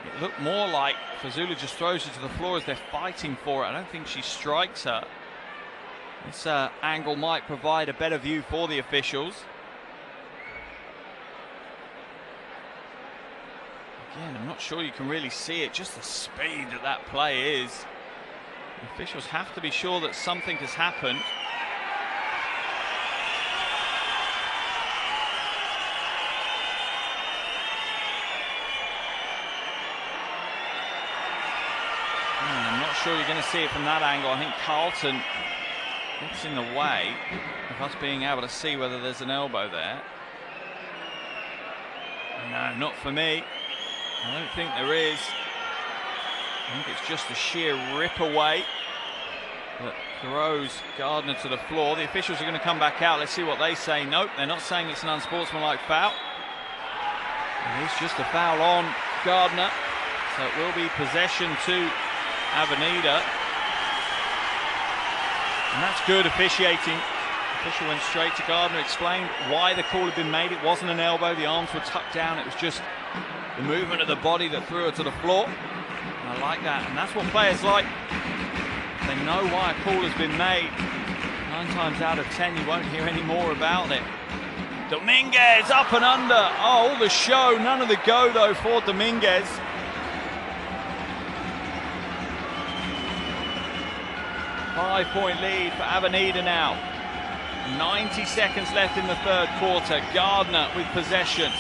It looked more like Fazula just throws her to the floor as they're fighting for it. I don't think she strikes her. This angle might provide a better view for the officials. Again, I'm not sure you can really see it, just the speed that that play is. The officials have to be sure that something has happened. I'm not sure you're going to see it from that angle. I think Carlton gets in the way of us being able to see whether there's an elbow there. No, not for me. I don't think there is. I think it's just a sheer rip away that throws Gardner to the floor. The officials are going to come back out. Let's see what they say. Nope, they're not saying it's an unsportsmanlike foul. It is just a foul on Gardner. So it will be possession to Avenida. And that's good officiating. The official went straight to Gardner, explained why the call had been made. It wasn't an elbow, the arms were tucked down. It was just the movement of the body that threw her to the floor. And I like that, and that's what players like. They know why a call has been made. 9 times out of 10, you won't hear any more about it. Dominguez up and under. Oh, all the show, none of the go though for Dominguez. Five-point lead for Avenida now. 90 seconds left in the third quarter. Gardner with possession.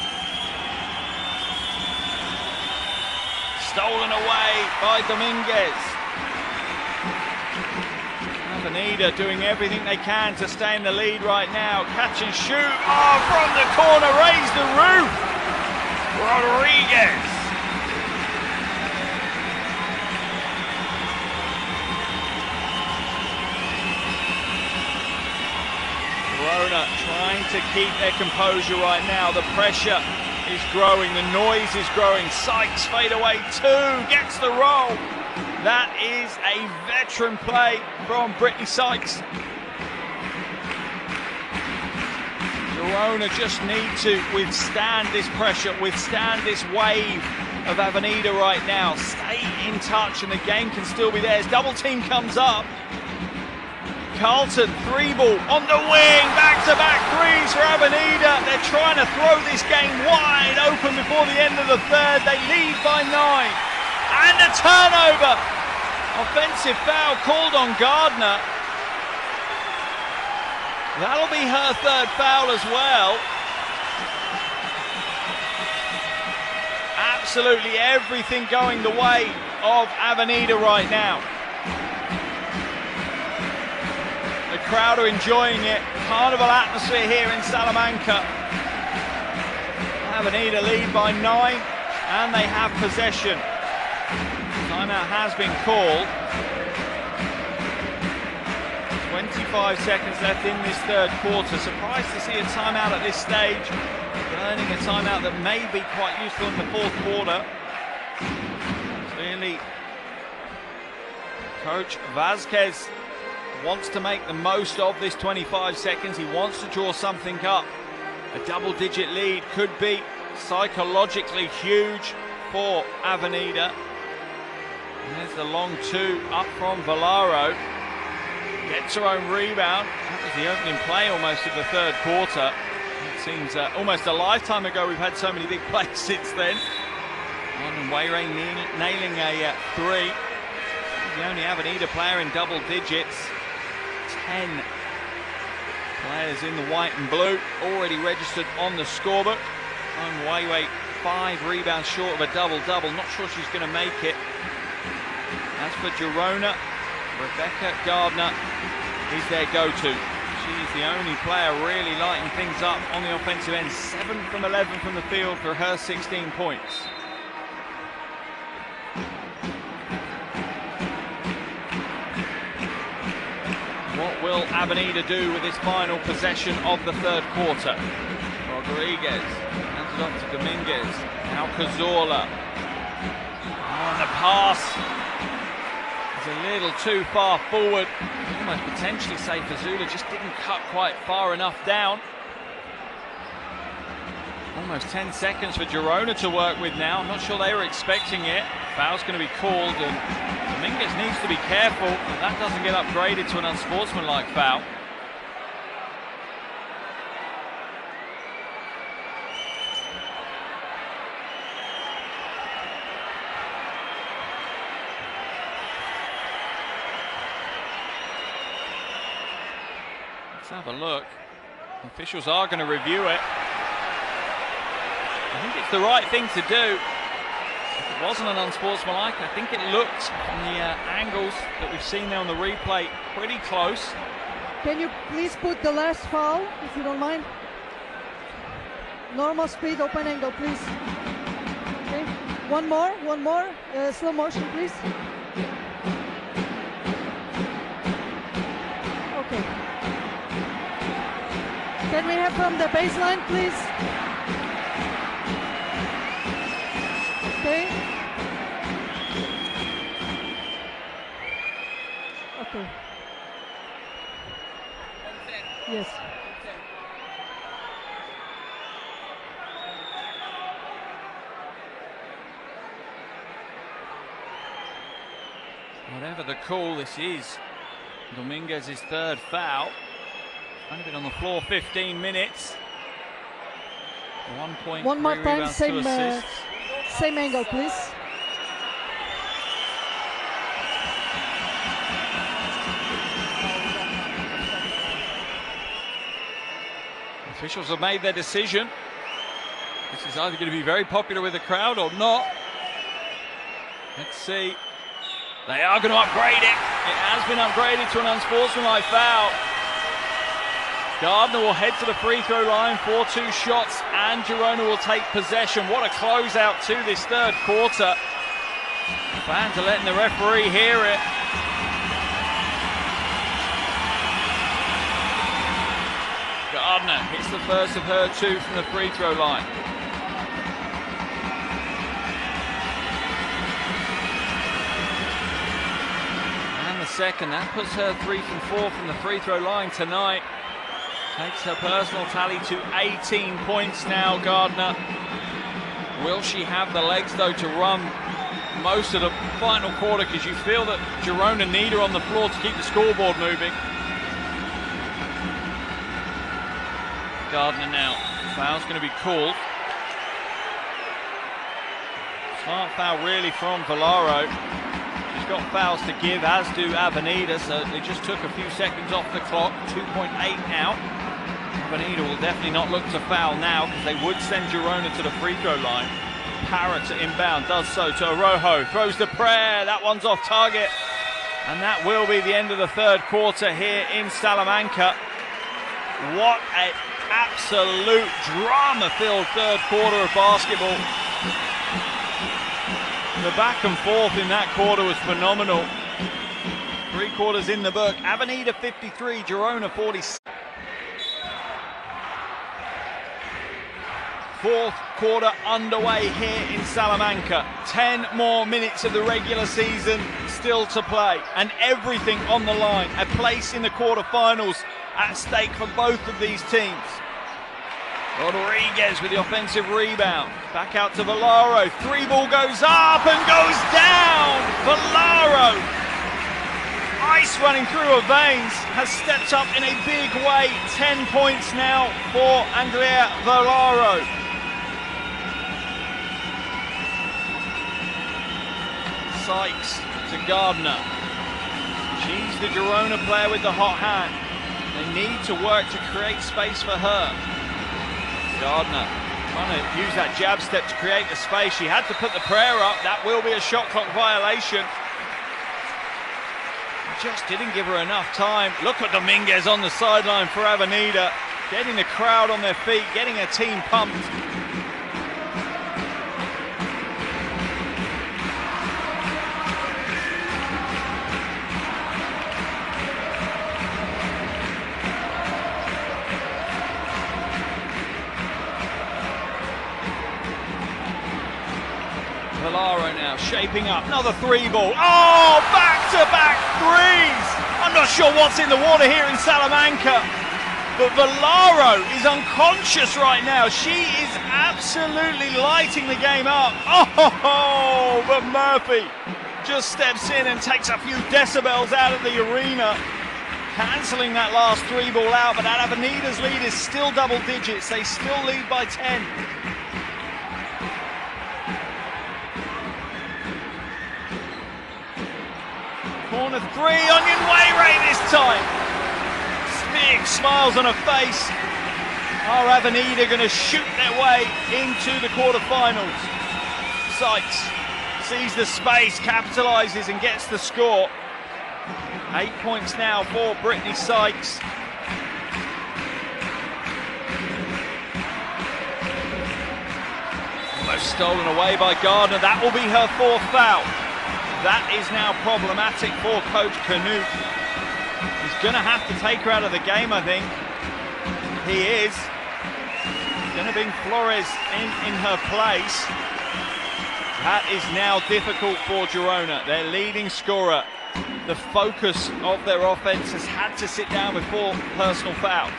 Stolen away by Dominguez. Avenida doing everything they can to stay in the lead right now. Catch and shoot. Oh, from the corner, raise the roof. Rodriguez. Girona trying to keep their composure right now. The pressure is growing, the noise is growing. Sykes fade away, 2, gets the roll. That is a veteran play from Brittany Sykes. Girona just need to withstand this pressure, withstand this wave of Avenida right now. Stay in touch and the game can still be theirs. Double team comes up. Carlton, 3-ball on the wing, back-to-back threes for Avenida. They're trying to throw this game wide open before the end of the third. They lead by 9. And a turnover. Offensive foul called on Gardner. That'll be her third foul as well. Absolutely everything going the way of Avenida right now. The crowd are enjoying it. Carnival atmosphere here in Salamanca. Avenida lead by 9. and they have possession. Timeout has been called. 25 seconds left in this third quarter. Surprised to see a timeout at this stage. Learning a timeout that may be quite useful in the fourth quarter. Clearly, Coach Vazquez wants to make the most of this 25 seconds. He wants to draw something up. A double-digit lead could be psychologically huge for Avenida. And there's the long two up from Valaro. Gets her own rebound. That was the opening play almost of the third quarter. It seems almost a lifetime ago we've had so many big plays since then. And Wayray nailing a three. The only Avenida player in double digits. 10 players in the white and blue already registered on the scorebook. And Wayray 5 rebounds short of a double-double. Not sure she's going to make it. As for Girona, Rebecca Gardner is their go-to. She is the only player really lighting things up on the offensive end. 7 from 11 from the field for her 16 points. What will Avenida do with this final possession of the third quarter? Rodriguez, hands it off to Dominguez. Now Cazorla. And the pass is a little too far forward. Almost potentially safe. Azula just didn't cut quite far enough down. Almost 10 seconds for Girona to work with now. I'm not sure they were expecting it. Foul's going to be called, and Dominguez needs to be careful that that doesn't get upgraded to an unsportsmanlike foul. Let's have a look. Officials are going to review it. I think it's the right thing to do. If it wasn't an unsportsmanlike, I think it looked from the angles that we've seen there on the replay pretty close. Can you please put the last foul, if you don't mind? Normal speed, open angle, please. Okay, one more, slow motion, please. Okay. Can we have from the baseline, please? Okay. Okay. Yes. Whatever the call, this is Dominguez's third foul. Only been on the floor 15 minutes. 1 point. One more time, same angle, please. Officials have made their decision. This is either going to be very popular with the crowd or not. Let's see. They are going to upgrade it. It has been upgraded to an unsportsmanlike foul. Gardner will head to the free throw line for 2 shots, and Girona will take possession. What a closeout to this third quarter. Fans are letting the referee hear it. Gardner hits the first of her 2 from the free throw line. And the second, that puts her 3 from 4 from the free throw line tonight. Takes her personal tally to 18 points now, Gardner. Will she have the legs, though, to run most of the final quarter? Because you feel that Girona need her on the floor to keep the scoreboard moving. Gardner now. Foul's going to be called. Smart foul, really, from Valaro. She's got fouls to give, as do Avenida, so they just took a few seconds off the clock. 2.8 out. Avenida will definitely not look to foul now, because they would send Girona to the free throw line. Parrott to inbound, does so to Araujo, throws the prayer, that one's off target. And that will be the end of the third quarter here in Salamanca. What an absolute drama-filled third quarter of basketball. The back and forth in that quarter was phenomenal. 3 quarters in the book. Avenida 53, Girona 46. Fourth quarter underway here in Salamanca. 10 more minutes of the regular season still to play, and everything on the line. A place in the quarterfinals at stake for both of these teams. Rodriguez with the offensive rebound. Back out to Valaro. 3 ball goes up and goes down. Valaro, ice running through her veins, has stepped up in a big way. 10 points now for Andrea Valaro. Sykes to Gardner. She's the Girona player with the hot hand. They need to work to create space for her. Gardner trying to use that jab step to create the space. She had to put the prayer up. That will be a shot clock violation. Just didn't give her enough time. Look at Dominguez on the sideline for Avenida, getting the crowd on their feet, getting her team pumped. Valaro now shaping up, another 3 ball. Oh, back-to-back threes! I'm not sure what's in the water here in Salamanca, but Valaro is unconscious right now. She is absolutely lighting the game up. Oh, but Murphy just steps in and takes a few decibels out of the arena, cancelling that last 3 ball out, but that Avenida's lead is still double digits. They still lead by 10. Corner 3, Onion Wayray this time. Big smiles on her face. Are Avenida going to shoot their way into the quarterfinals? Sykes sees the space, capitalizes and gets the score. 8 points now for Brittany Sykes. Almost stolen away by Gardner. That will be her 4th foul. That is now problematic for Coach Canute. He's going to have to take her out of the game, I think. He is. He's going to bring Flores in her place. That is now difficult for Girona, their leading scorer. The focus of their offense has had to sit down with 4 personal fouls.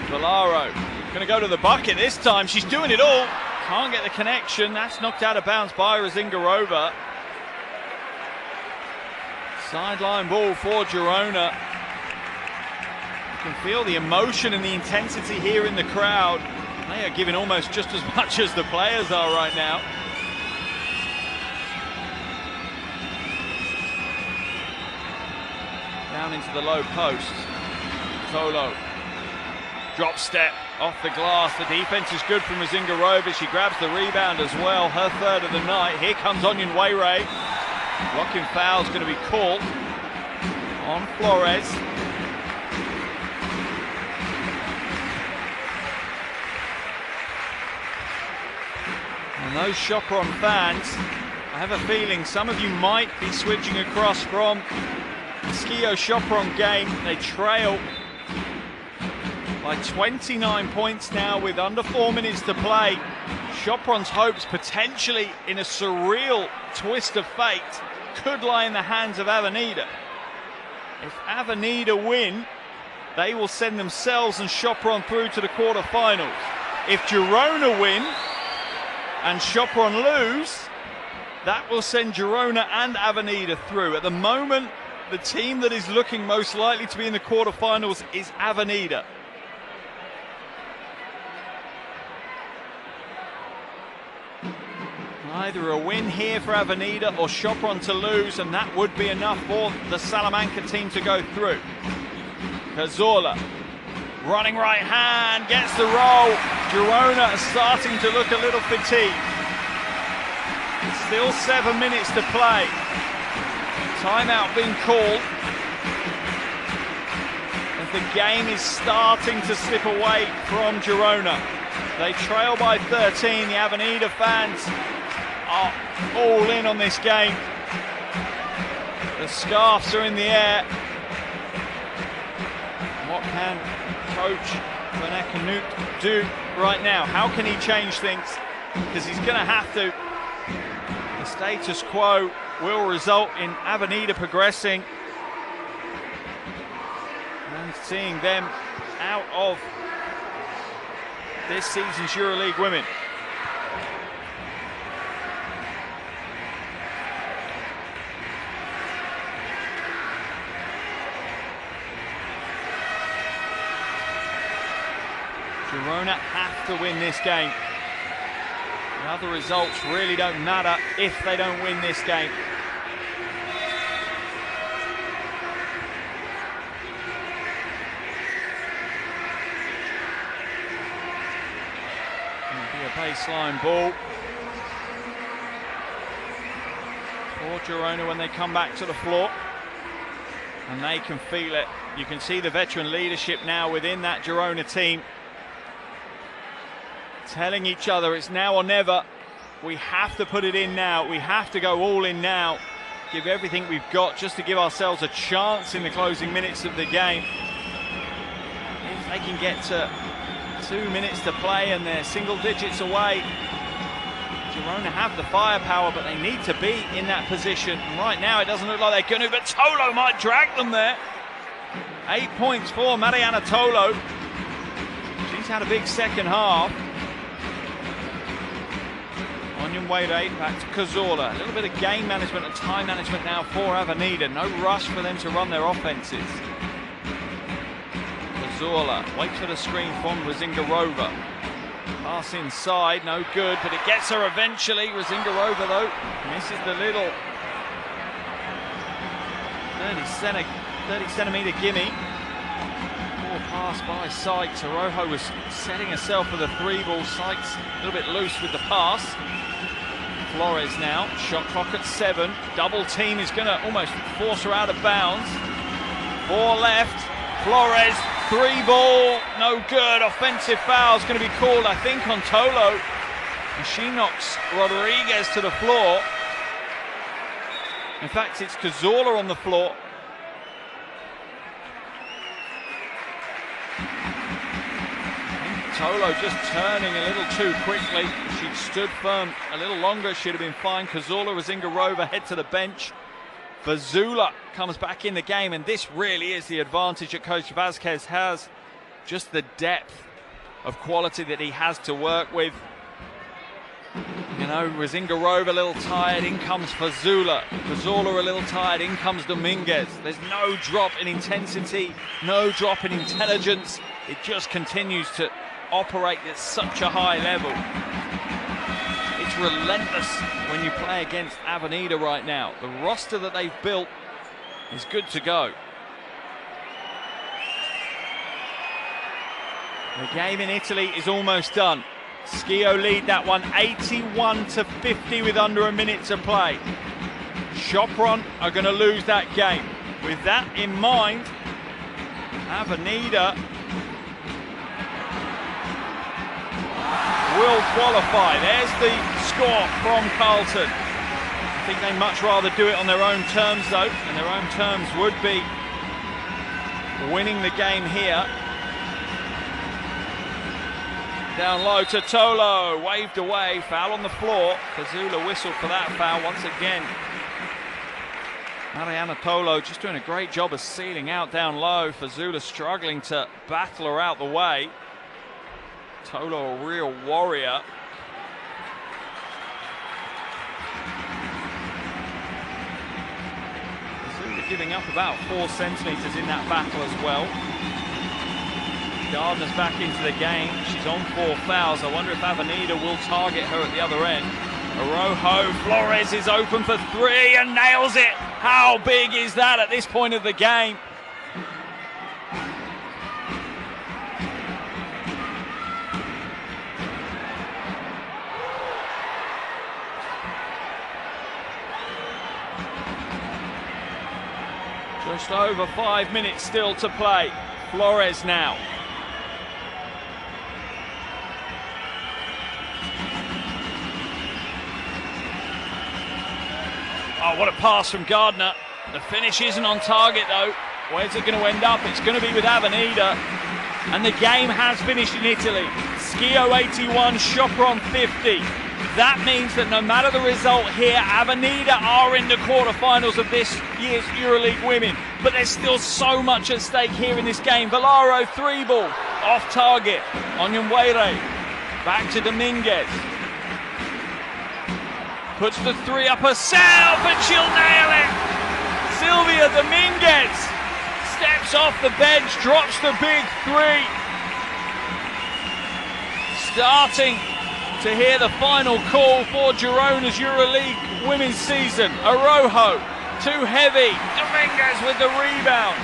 Valaro going to go to the bucket this time. She's doing it all. Can't get the connection. That's knocked out of bounds by Razingarova. Sideline ball for Girona. You can feel the emotion and the intensity here in the crowd. They are giving almost just as much as the players are right now. Down into the low post. Solo. Drop step off the glass. The defense is good from Razingarova. She grabs the rebound as well. Her 3rd of the night. Here comes Onion Wayray. Blocking foul is going to be called on Flores. And those Chopron fans, I have a feeling some of you might be switching across from the Skio Chopron game. They trail by 29 points now with under 4 minutes to play. Chopron's hopes potentially in a surreal twist of fate could lie in the hands of Avenida. If Avenida win, they will send themselves and Chopron through to the quarterfinals. If Girona win and Chopron lose, that will send Girona and Avenida through. At the moment, the team that is looking most likely to be in the quarterfinals is Avenida. Either a win here for Avenida or Chopron to lose, and that would be enough for the Salamanca team to go through. Cazorla, running right hand, gets the roll. Girona is starting to look a little fatigued. Still 7 minutes to play. Timeout being called. As the game is starting to slip away from Girona. They trail by 13. The Avenida fans are all in on this game. The scarves are in the air. What can Coach Van Eckenhout do right now? How can he change things? Because he's going to have to. The status quo will result in Avenida progressing and seeing them out of this season's EuroLeague Women. Girona have to win this game. The other results really don't matter if they don't win this game. It'll be a baseline ball for Girona when they come back to the floor. And they can feel it. You can see the veteran leadership now within that Girona team, telling each other it's now or never. We have to put it in now. We have to go all in now. Give everything we've got just to give ourselves a chance in the closing minutes of the game. If they can get to 2 minutes to play and they're single digits away, Girona have the firepower, but they need to be in that position. And right now it doesn't look like they're going to, but Tolo might drag them there. 8 points for Mariana Tolo. She's had a big second half. Onion Wade back to Cazorla. A little bit of game management and time management now for Avenida. No rush for them to run their offenses. Cazorla waits for the screen from Razingarova. Pass inside, no good, but it gets her eventually. Razingarova, though, misses the little 30 centimetre gimme. Poor pass by Sykes. Arojo was setting herself for the 3-ball. Sykes a little bit loose with the pass. Flores now, shot clock at 7. Double team is going to almost force her out of bounds. 4 left. Flores, 3-ball, no good. Offensive foul is going to be called, I think, on Tolo. And she knocks Rodriguez to the floor. In fact, it's Cazorla on the floor. Tolo just turning a little too quickly. She'd stood firm a little longer, she'd have been fine. Cazorla, Razingarova head to the bench. Vazula comes back in the game, and this really is the advantage that Coach Vazquez has. Just the depth of quality that he has to work with. You know, Razingarova a little tired, in comes Vazula. Cazorla a little tired, in comes Dominguez. There's no drop in intensity, no drop in intelligence. It just continues to operate at such a high level. It's relentless when you play against Avenida right now. The roster that they've built is good to go. The game in Italy is almost done. Schio lead that one 81-50 with under a minute to play. Sopron are going to lose that game. With that in mind, Avenida will qualify. There's the score from Carlton. I think they'd much rather do it on their own terms, though, and their own terms would be winning the game here. Down low to Tolo, waved away, foul on the floor. Fazula whistled for that foul once again. Mariana Tolo just doing a great job of sealing out down low. Fazula struggling to battle her out the way. Tolo, a real warrior. Fazula giving up about 4 centimetres in that battle as well. Gardner's back into the game. She's on 4 fouls. I wonder if Avenida will target her at the other end. Arojo, Flores is open for 3 and nails it. How big is that at this point of the game? Just over 5 minutes still to play. Flores now. Oh, what a pass from Gardner. The finish isn't on target though. Where's it going to end up? It's going to be with Avenida. And the game has finished in Italy. Schio 81, Sopron 50. That means that no matter the result here, Avenida are in the quarterfinals of this year's EuroLeague Women. But there's still so much at stake here in this game. Velaro, 3-ball, off target. Onyenwere, back to Dominguez. Puts the 3 up herself and she'll nail it. Silvia Dominguez steps off the bench, drops the big 3. Starting to hear the final call for Girona's EuroLeague Women's season. Arojo, too heavy. Dominguez with the rebound.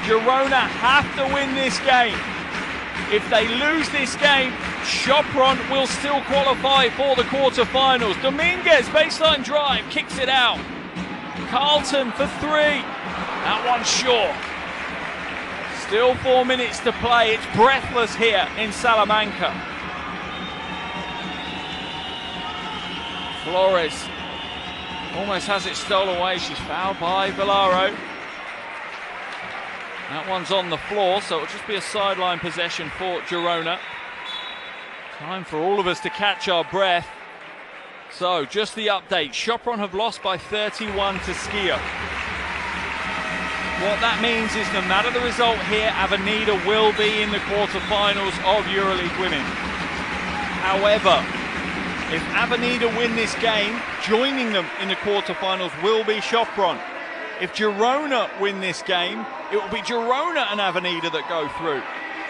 Girona have to win this game. If they lose this game, Sopron will still qualify for the quarterfinals. Dominguez, baseline drive, kicks it out. Carlton for 3. That one's short. Still 4 minutes to play. It's breathless here in Salamanca. Flores almost has it stolen away. She's fouled by Velaro. That one's on the floor, so it'll just be a sideline possession for Girona. Time for all of us to catch our breath. So, just the update. Sopron have lost by 31 to Schio. What that means is no matter the result here, Avenida will be in the quarterfinals of EuroLeague Women. However, if Avenida win this game, joining them in the quarterfinals will be Sopron. If Girona win this game, it will be Girona and Avenida that go through.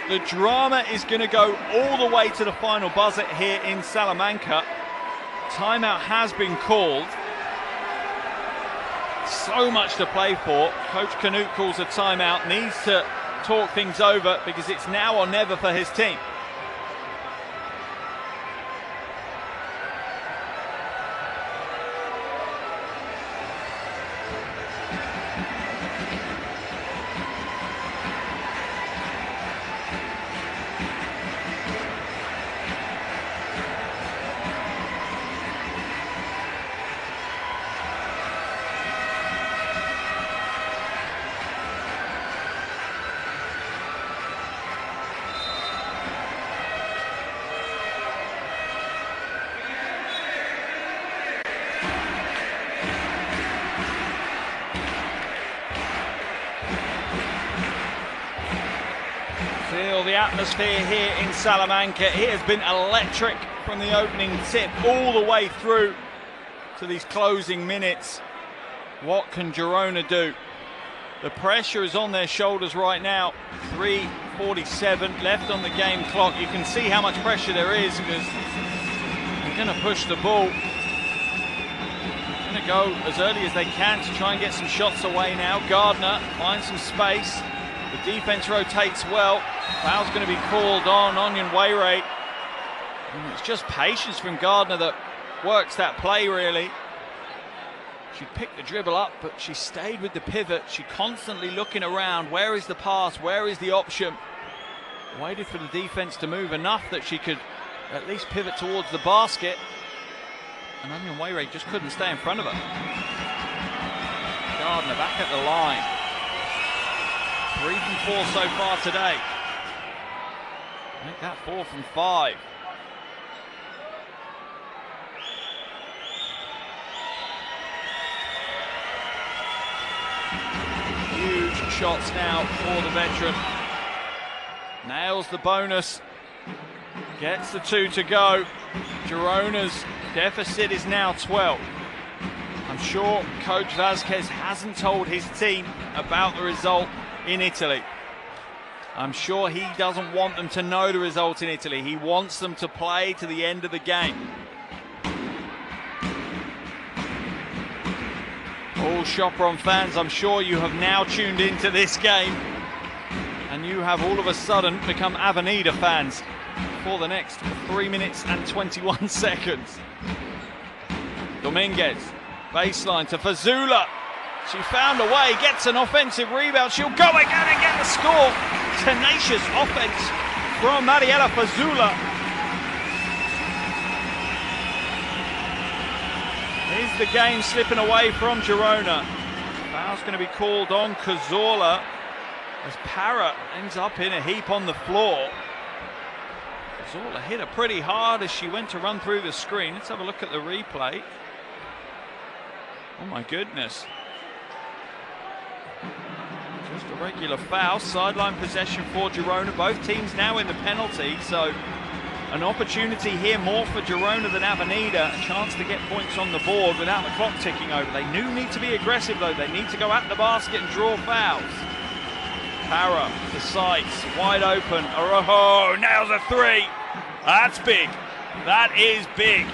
The drama is going to go all the way to the final buzzer here in Salamanca. Timeout has been called. So much to play for. Coach Canute calls a timeout, needs to talk things over because it's now or never for his team. Feel the atmosphere here in Salamanca. It has been electric from the opening tip all the way through to these closing minutes. What can Girona do? The pressure is on their shoulders right now. 3:47 left on the game clock. You can see how much pressure there is because they're going to push the ball. Going to go as early as they can to try and get some shots away now. Gardner finds some space. The defense rotates well. Foul's going to be called on Onyenwere. And it's just patience from Gardner that works that play, really. She picked the dribble up, but she stayed with the pivot. She constantly looking around. Where is the pass? Where is the option? Waited for the defense to move enough that she could at least pivot towards the basket. And Onyenwere just couldn't stay in front of her. Gardner back at the line. 3 from 4 so far today. Make that 4 from 5. Huge shots now for the veteran. Nails the bonus. Gets the 2 to go. Girona's deficit is now 12. I'm sure Coach Vazquez hasn't told his team about the result in Italy. I'm sure he doesn't want them to know the result in Italy. He wants them to play to the end of the game. All Sopron fans, I'm sure you have now tuned into this game and you have all of a sudden become Avenida fans for the next 3 minutes and 21 seconds. Dominguez, baseline to Fazula. She found a way, gets an offensive rebound. She'll go again and get the score. Tenacious offense from Mariela Fazula. is the game slipping away from Girona. Foul's going to be called on Cazorla as Para ends up in a heap on the floor. Cazorla hit her pretty hard as she went to run through the screen. Let's have a look at the replay. Oh my goodness. Just a regular foul. Sideline possession for Girona. Both teams now in the penalty, so an opportunity here more for Girona than Avenida. A chance to get points on the board without the clock ticking over. They do need to be aggressive though. They need to go at the basket and draw fouls. Para, the sights, wide open. Araujo nails a three. That's big. That is big.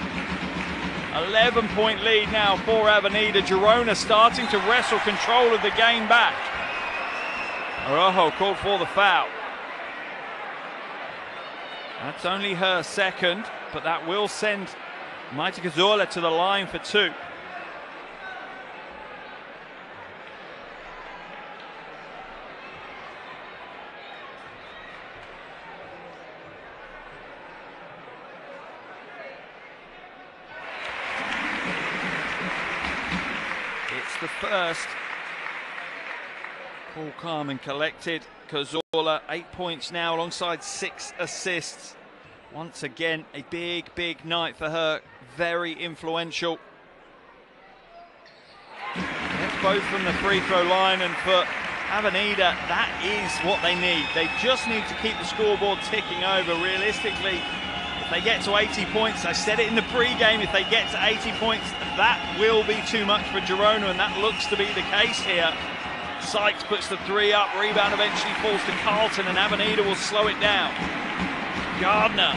11-point lead now for Avenida. Girona starting to wrestle control of the game back. Araujo called for the foul. That's only her second, but that will send Maite Cazorla to the line for two. It's the first. All calm and collected. Cazorla, 8 points now alongside 6 assists. Once again, a big night for her. Very influential. That's both from the free throw line, and for Avenida, that is what they need. They just need to keep the scoreboard ticking over. Realistically, if they get to 80 points, I said it in the pre-game, if they get to 80 points, that will be too much for Girona, and that looks to be the case here. Sykes puts the three up, rebound eventually falls to Carlton, and Avenida will slow it down. Gardner,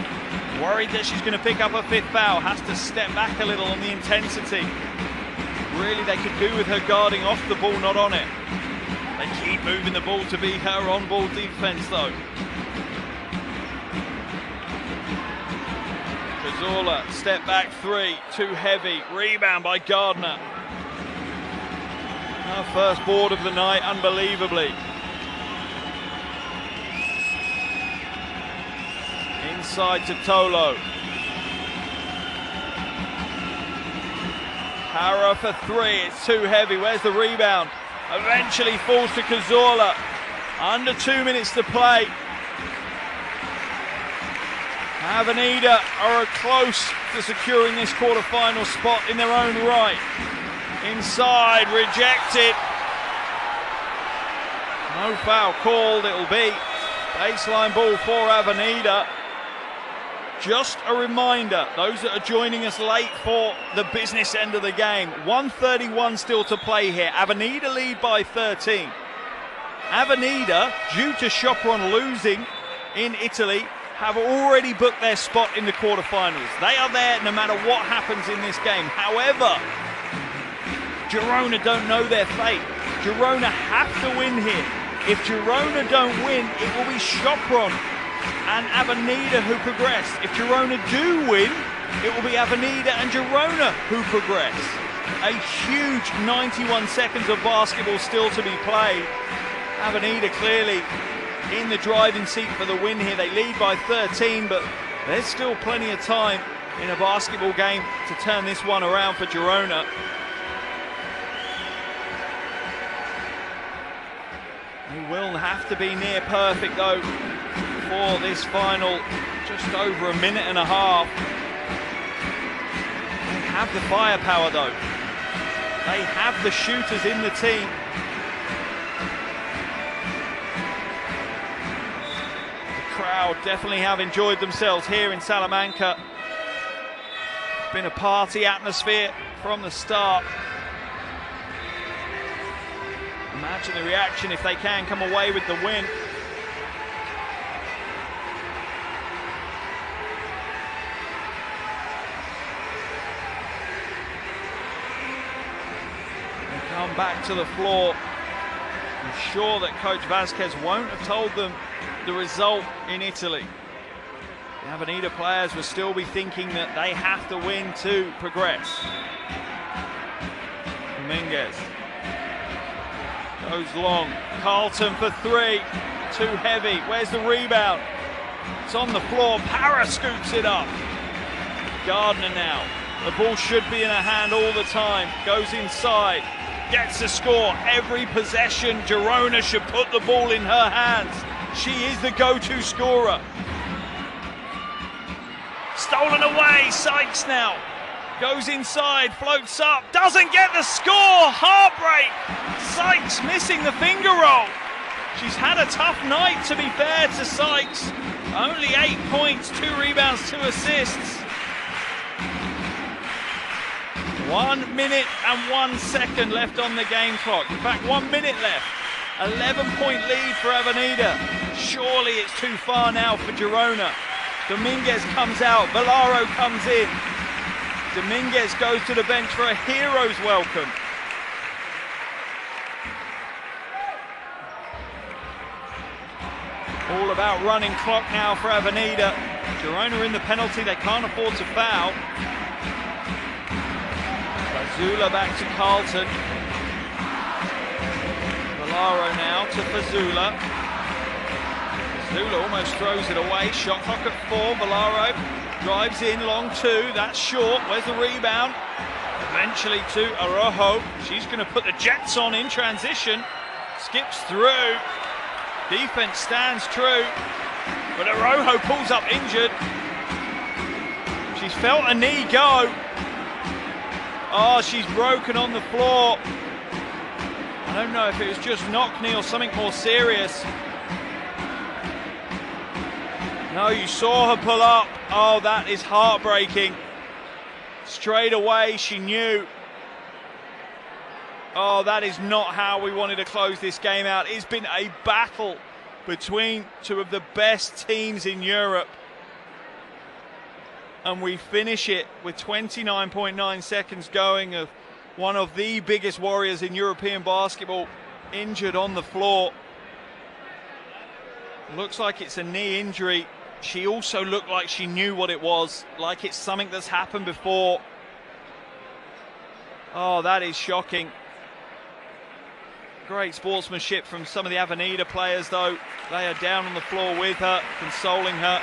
worried that she's going to pick up a fifth foul, has to step back a little on the intensity. Really, they could do with her guarding off the ball, not on it. They keep moving the ball to be her on-ball defense, though. Cazorla, step back three, too heavy, rebound by Gardner. Our first board of the night, unbelievably. Inside to Tolo. Para for three, it's too heavy. Where's the rebound? Eventually falls to Cazorla. Under 2 minutes to play. Avenida are close to securing this quarterfinal spot in their own right. Inside, rejected. No foul called, it'll be baseline ball for Avenida. Just a reminder, those that are joining us late for the business end of the game, 1:31 still to play here. Avenida lead by 13. Avenida, due to Sopron losing in Italy, have already booked their spot in the quarterfinals. They are there no matter what happens in this game. However, Girona don't know their fate. Girona have to win here. If Girona don't win, it will be Sopron and Avenida who progress. If Girona do win, it will be Avenida and Girona who progress. A huge 91 seconds of basketball still to be played. Avenida clearly in the driving seat for the win here. They lead by 13, but there's still plenty of time in a basketball game to turn this one around for Girona. They will have to be near perfect though for this final, just over a minute and a half. They have the firepower though. They have the shooters in the team. The crowd definitely have enjoyed themselves here in Salamanca. It's been a party atmosphere from the start. Imagine the reaction if they can come away with the win. They come back to the floor. I'm sure that Coach Vasquez won't have told them the result in Italy. The Avenida players will still be thinking that they have to win to progress. Dominguez goes long. Carlton for three. Too heavy. Where's the rebound? It's on the floor. Para scoops it up. Gardner now. The ball should be in her hand all the time. Goes inside, gets the score. Every possession, Girona should put the ball in her hands. She is the go-to scorer. Stolen away, Sykes now. Goes inside, floats up, doesn't get the score. Heartbreak. Sykes missing the finger roll. She's had a tough night, to be fair to Sykes. Only 8 points, 2 rebounds, 2 assists. 1 minute and 1 second left on the game clock. In fact, 1 minute left. 11-point lead for Avenida. Surely it's too far now for Girona. Dominguez comes out, Valaro comes in. Dominguez goes to the bench for a hero's welcome. All about running clock now for Avenida. Girona in the penalty, they can't afford to foul. Fazula back to Carlton. Valaro now to Fazula. Fazula almost throws it away. Shot clock at 4. Valaro drives in, long 2. That's short. Where's the rebound? Eventually to Araujo. She's going to put the Jets on in transition. Skips through. Defense stands true. But Araujo pulls up injured. She's felt a knee go. Oh, she's broken on the floor. I don't know if it was just knock-knee or something more serious. No, you saw her pull up. Oh, that is heartbreaking. Straight away, she knew. Oh, that is not how we wanted to close this game out. It's been a battle between two of the best teams in Europe. And we finish it with 29.9 seconds going of one of the biggest warriors in European basketball injured on the floor. Looks like it's a knee injury. She also looked like she knew what it was, like it's something that's happened before. Oh, that is shocking. Great sportsmanship from some of the Avenida players, though. They are down on the floor with her, consoling her.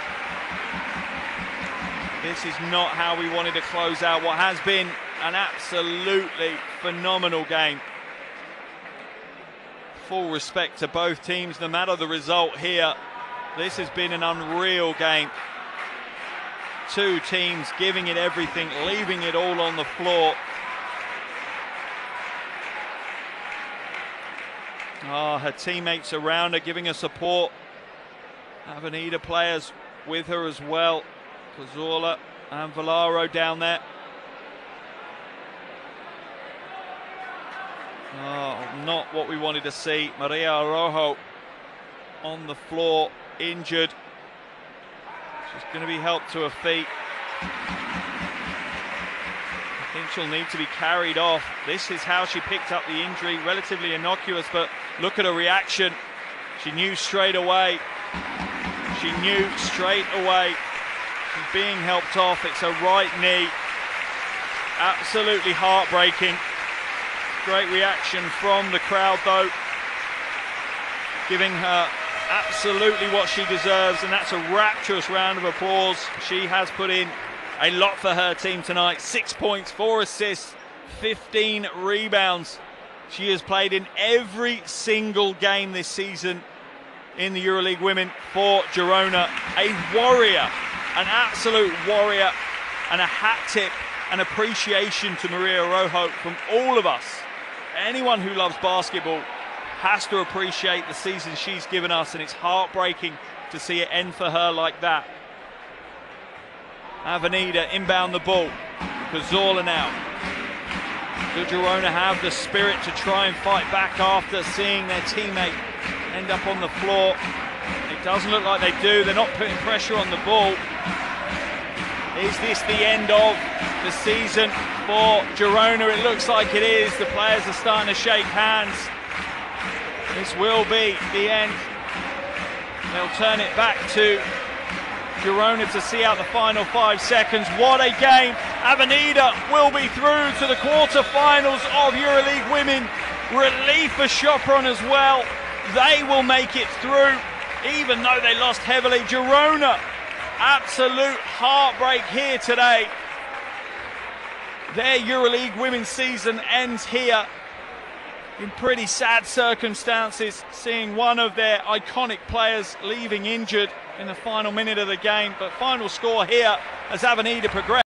This is not how we wanted to close out what has been an absolutely phenomenal game. Full respect to both teams, no matter the result here. This has been an unreal game. Two teams giving it everything, leaving it all on the floor. Oh, her teammates around her giving her support. Avenida players with her as well. Cazorla and Valaro down there. Oh, not what we wanted to see. Maria Araujo on the floor, injured. She's going to be helped to her feet. I think she'll need to be carried off. This is how she picked up the injury, relatively innocuous, but look at her reaction. She knew straight away. She knew straight away. She's being helped off. It's her right knee. Absolutely heartbreaking. Great reaction from the crowd, though, giving her absolutely what she deserves, and that's a rapturous round of applause. She has put in a lot for her team tonight. 6 points, 4 assists, 15 rebounds. She has played in every single game this season in the EuroLeague Women for Girona. A warrior, an absolute warrior, and a hat tip and appreciation to Maria Araujo from all of us. Anyone who loves basketball has to appreciate the season she's given us, and it's heartbreaking to see it end for her like that. Avenida inbound the ball. Cazorla now. Do Girona have the spirit to try and fight back after seeing their teammate end up on the floor? It doesn't look like they do. They're not putting pressure on the ball. Is this the end of the season for Girona? It looks like it is. The players are starting to shake hands. This will be the end. They'll turn it back to Girona to see out the final 5 seconds. What a game. Avenida will be through to the quarterfinals of EuroLeague Women. Relief for Sopron as well. They will make it through, even though they lost heavily. Girona, absolute heartbreak here today. their EuroLeague women's season ends here in pretty sad circumstances, seeing one of their iconic players leaving injured in the final minute of the game. But final score here as Avenida progress.